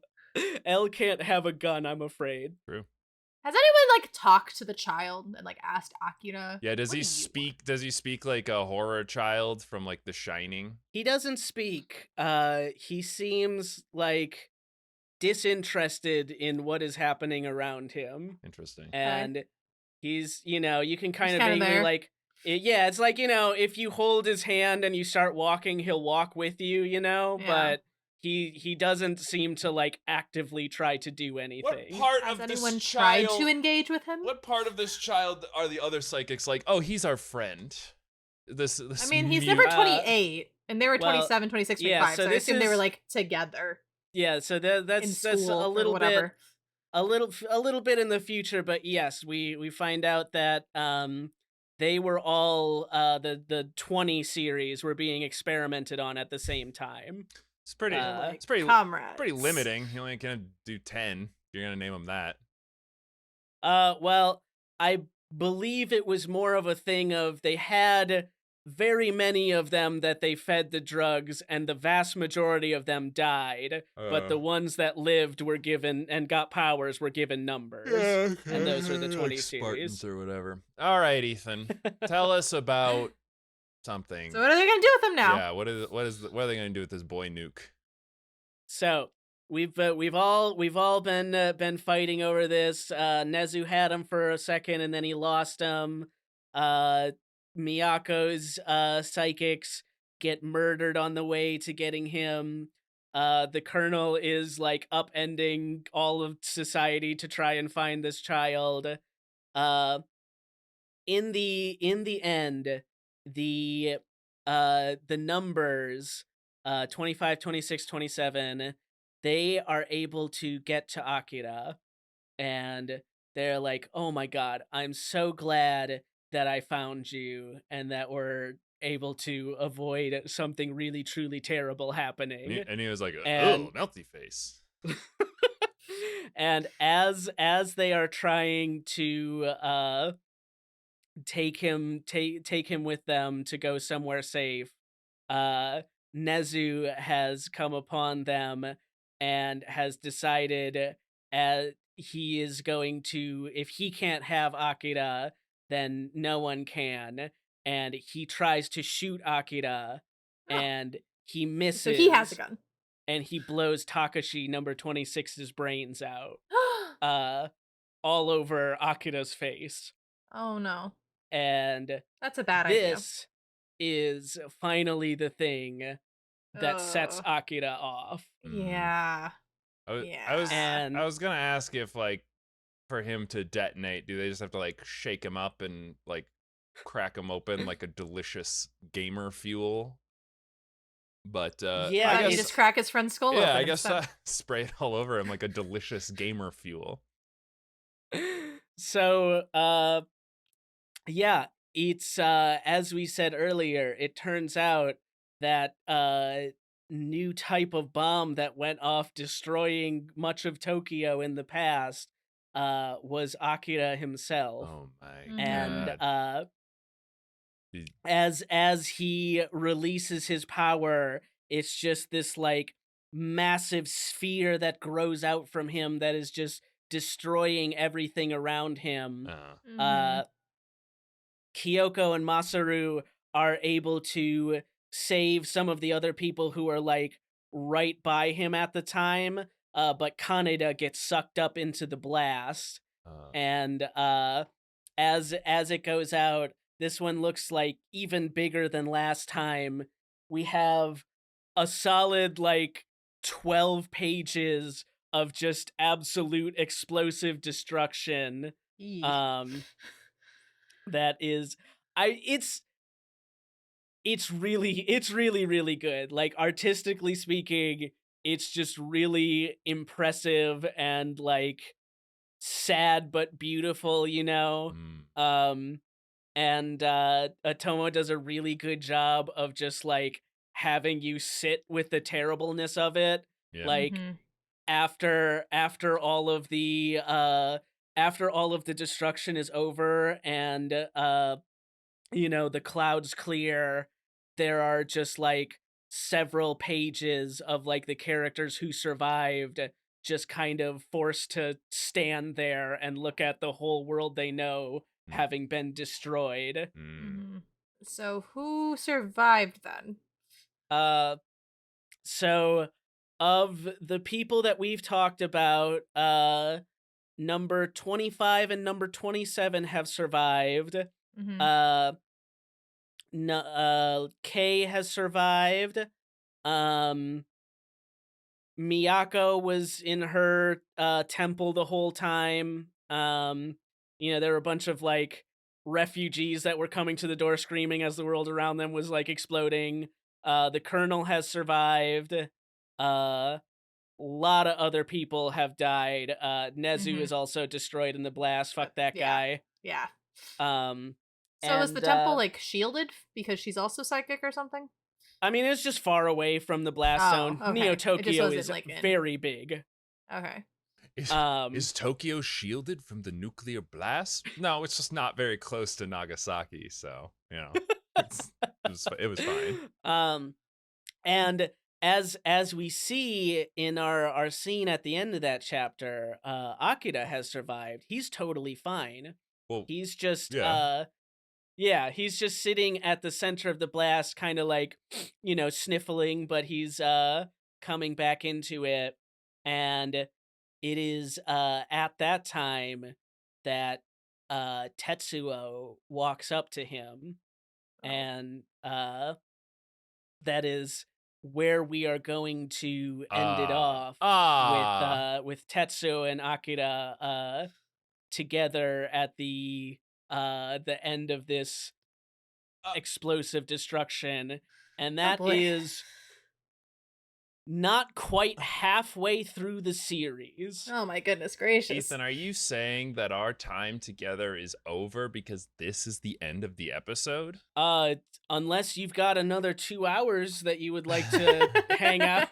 L can't have a gun, I'm afraid. True. Has anyone like talked to the child and like asked Akira? Yeah, does "What he do you speak does he speak like a horror child from like The Shining? He doesn't speak. He seems like disinterested in what is happening around him. Interesting. And he's, you can kind He's of kinda vaguely there. like, yeah, it's like, if you hold his hand and you start walking, he'll walk with you, Yeah. but he doesn't seem to like actively try to do anything. Has anyone tried to engage with him? What part of this child are the other psychics like, oh, he's our friend? This I mean, he's mute- number 28, and they were well, 27, 26, yeah, 25, so so I this assume they were is- like together Yeah, so in that's school a little or whatever. bit a little bit in the future, but yes, we find out that they were all the 20 series were being experimented on at the same time. It's pretty. Like it's pretty. Comrades. Pretty limiting. You're only gonna do 10. You're gonna name them that. Well, I believe it was more of a thing of they had very many of them that they fed the drugs, and the vast majority of them died. But the ones that lived were given and got powers were given numbers. And those are the 20 like series. Spartans or whatever. All right, Ethan, tell us about something. So what are they gonna do with him now? Yeah, what are they gonna do with this boy Nuke? So we've all been fighting over this. Nezu had him for a second, and then he lost him. Miyako's psychics get murdered on the way to getting him. The colonel is like upending all of society to try and find this child. In the end, the numbers 25, 26, 27, they are able to get to Akira, and they're like, "Oh my god, I'm so glad that I found you and that we're able to avoid something really truly terrible happening." And he was like, And- "Oh, melty face." And as they are trying to take him with them to go somewhere safe, Nezu has come upon them and has decided he is going to, if he can't have Akira, then no one can. And he tries to shoot Akira, Oh. and he misses. So he has a gun. And he blows Takashi number 26's brains out all over Akira's face. Oh no. And That's a bad idea. this is finally the thing that sets Ugh. Akira off. Yeah. I was gonna ask if like for him to detonate, do they just have to like shake him up and like crack him open like a delicious gamer fuel? But Yeah, Why don't I you guess just crack his friend's skull open? yeah, I guess instead? spray it all over him like a delicious gamer fuel. So, yeah, it's as we said earlier, it turns out that new type of bomb that went off destroying much of Tokyo in the past was Akira himself. Oh my Mhm. And god. as he releases his power, it's just this like massive sphere that grows out from him that is just destroying everything around him. Mhm. Kyoko and Masaru are able to save some of the other people who are like right by him at the time, but Kaneda gets sucked up into the blast, and as it goes out, this one looks like even bigger than last time. We have a solid like 12 pages of just absolute explosive destruction. Eee. Um that is I it's really really good. Like artistically speaking, it's just really impressive and like sad but beautiful, you know. Mm, Um and Atomo does a really good job of just like having you sit with the terribleness of it. yeah. Like Mm-hmm. after all of the destruction is over and the clouds clear, there are just like several pages of like the characters who survived just kind of forced to stand there and look at the whole world they know Mm, having been destroyed. mm. Mm-hmm. So who survived then? Uh so of the people that we've talked about, number 25 and number 27 have survived. Mm-hmm. Uh no, Kay has survived. Um Miyako was in her temple the whole time. There were a bunch of like refugees that were coming to the door screaming as the world around them was like exploding. The colonel has survived. A lot of other people have died. Nezu Mm-hmm. is also destroyed in the blast. Fuck that Yeah. guy. Yeah. Um So is the and temple like shielded because she's also psychic or something? I mean, it's just far away from the blast Oh, zone. Neo okay. It just Tokyo wasn't is like in. very big. Okay. Is Um is Tokyo shielded from the nuclear blast? No, it's just not very close to Nagasaki, so it's, it was fine. And as we see in our scene at the end of that chapter, Akira has survived. He's totally fine. Well, He's just yeah. yeah, he's just sitting at the center of the blast, kind of like, sniffling, but he's coming back into it. And it is at that time that Tetsuo walks up to him, Oh. and that is where we are going to end it Ah, off ah. with Tetsuo and Akira together at the end of this Uh, explosive destruction, and Oh that boy. is not quite halfway through the series. Oh my goodness gracious. Ethan, are you saying that our time together is over because this is the end of the episode? Unless you've got another 2 hours that you would like to hang out.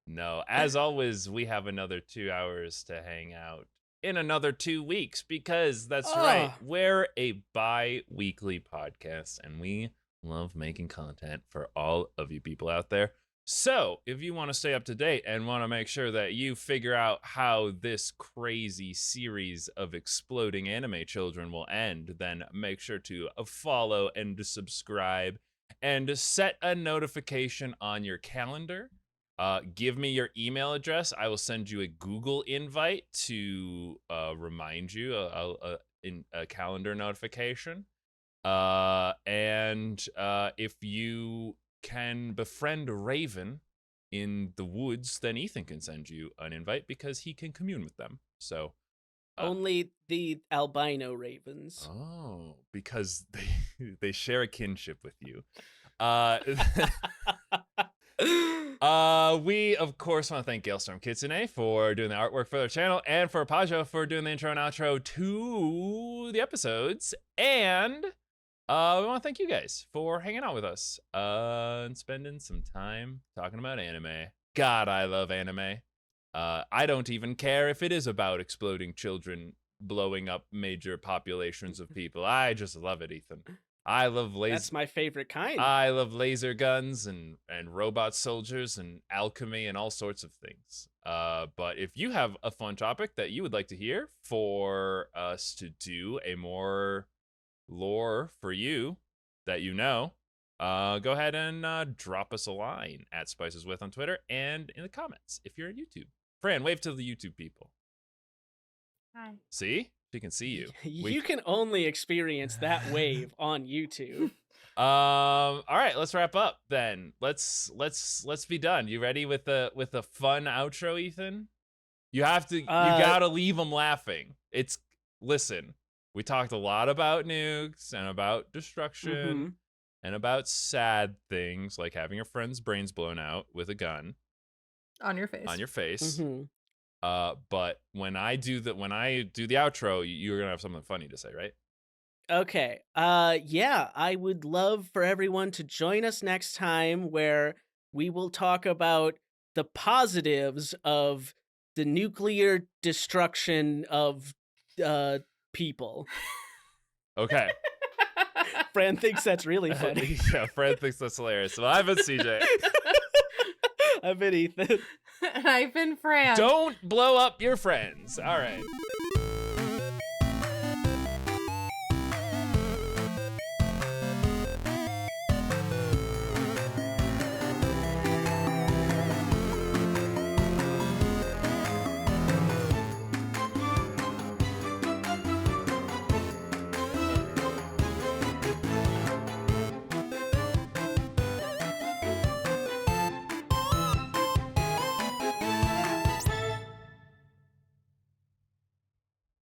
No, as always, we have another 2 hours to hang out in another 2 weeks because that's right. Oh. We're a bi-weekly podcast and we love making content for all of you people out there. So if you want to stay up to date and want to make sure that you figure out how this crazy series of exploding anime children will end, then make sure to follow and subscribe and set a notification on your calendar. Give me your email address. I will send you a Google invite to remind you in a calendar notification. And if you can befriend Raven in the woods, then Ethan can send you an invite because he can commune with them. So Only the albino ravens. because they share a kinship with you. We of course want to thank Galestorm Kitsune for doing the artwork for their channel and for Pajo for doing the intro and outro to the episodes. And we want to thank you guys for hanging out with us and spending some time talking about anime. God, I love anime. I don't even care if it is about exploding children blowing up major populations of people. I just love it, Ethan. I love That's my favorite kind. I love laser guns and robot soldiers and alchemy and all sorts of things. But if you have a fun topic that you would like to hear for us to do a more lore for you that go ahead and drop us a line at SpicesWith on Twitter and in the comments if you're on YouTube. Fran, wave to the YouTube people. Hi. See? She can see you. You can only experience that wave on YouTube. All right, let's wrap up then. Let's be done. You ready with the fun outro, Ethan? You have to. You gotta leave them laughing. Listen. We talked a lot about nukes and about destruction and about sad things like having your friend's brains blown out with a gun on your face. But when I do the outro, you're gonna have something funny to say, right? Okay. Yeah, I would love for everyone to join us next time where we will talk about the positives of the nuclear destruction of people. Okay. Fran thinks that's really funny. Yeah, Fran thinks that's hilarious. Well, I've been CJ. I've been Ethan. And I've been Fran. Don't blow up your friends. All right.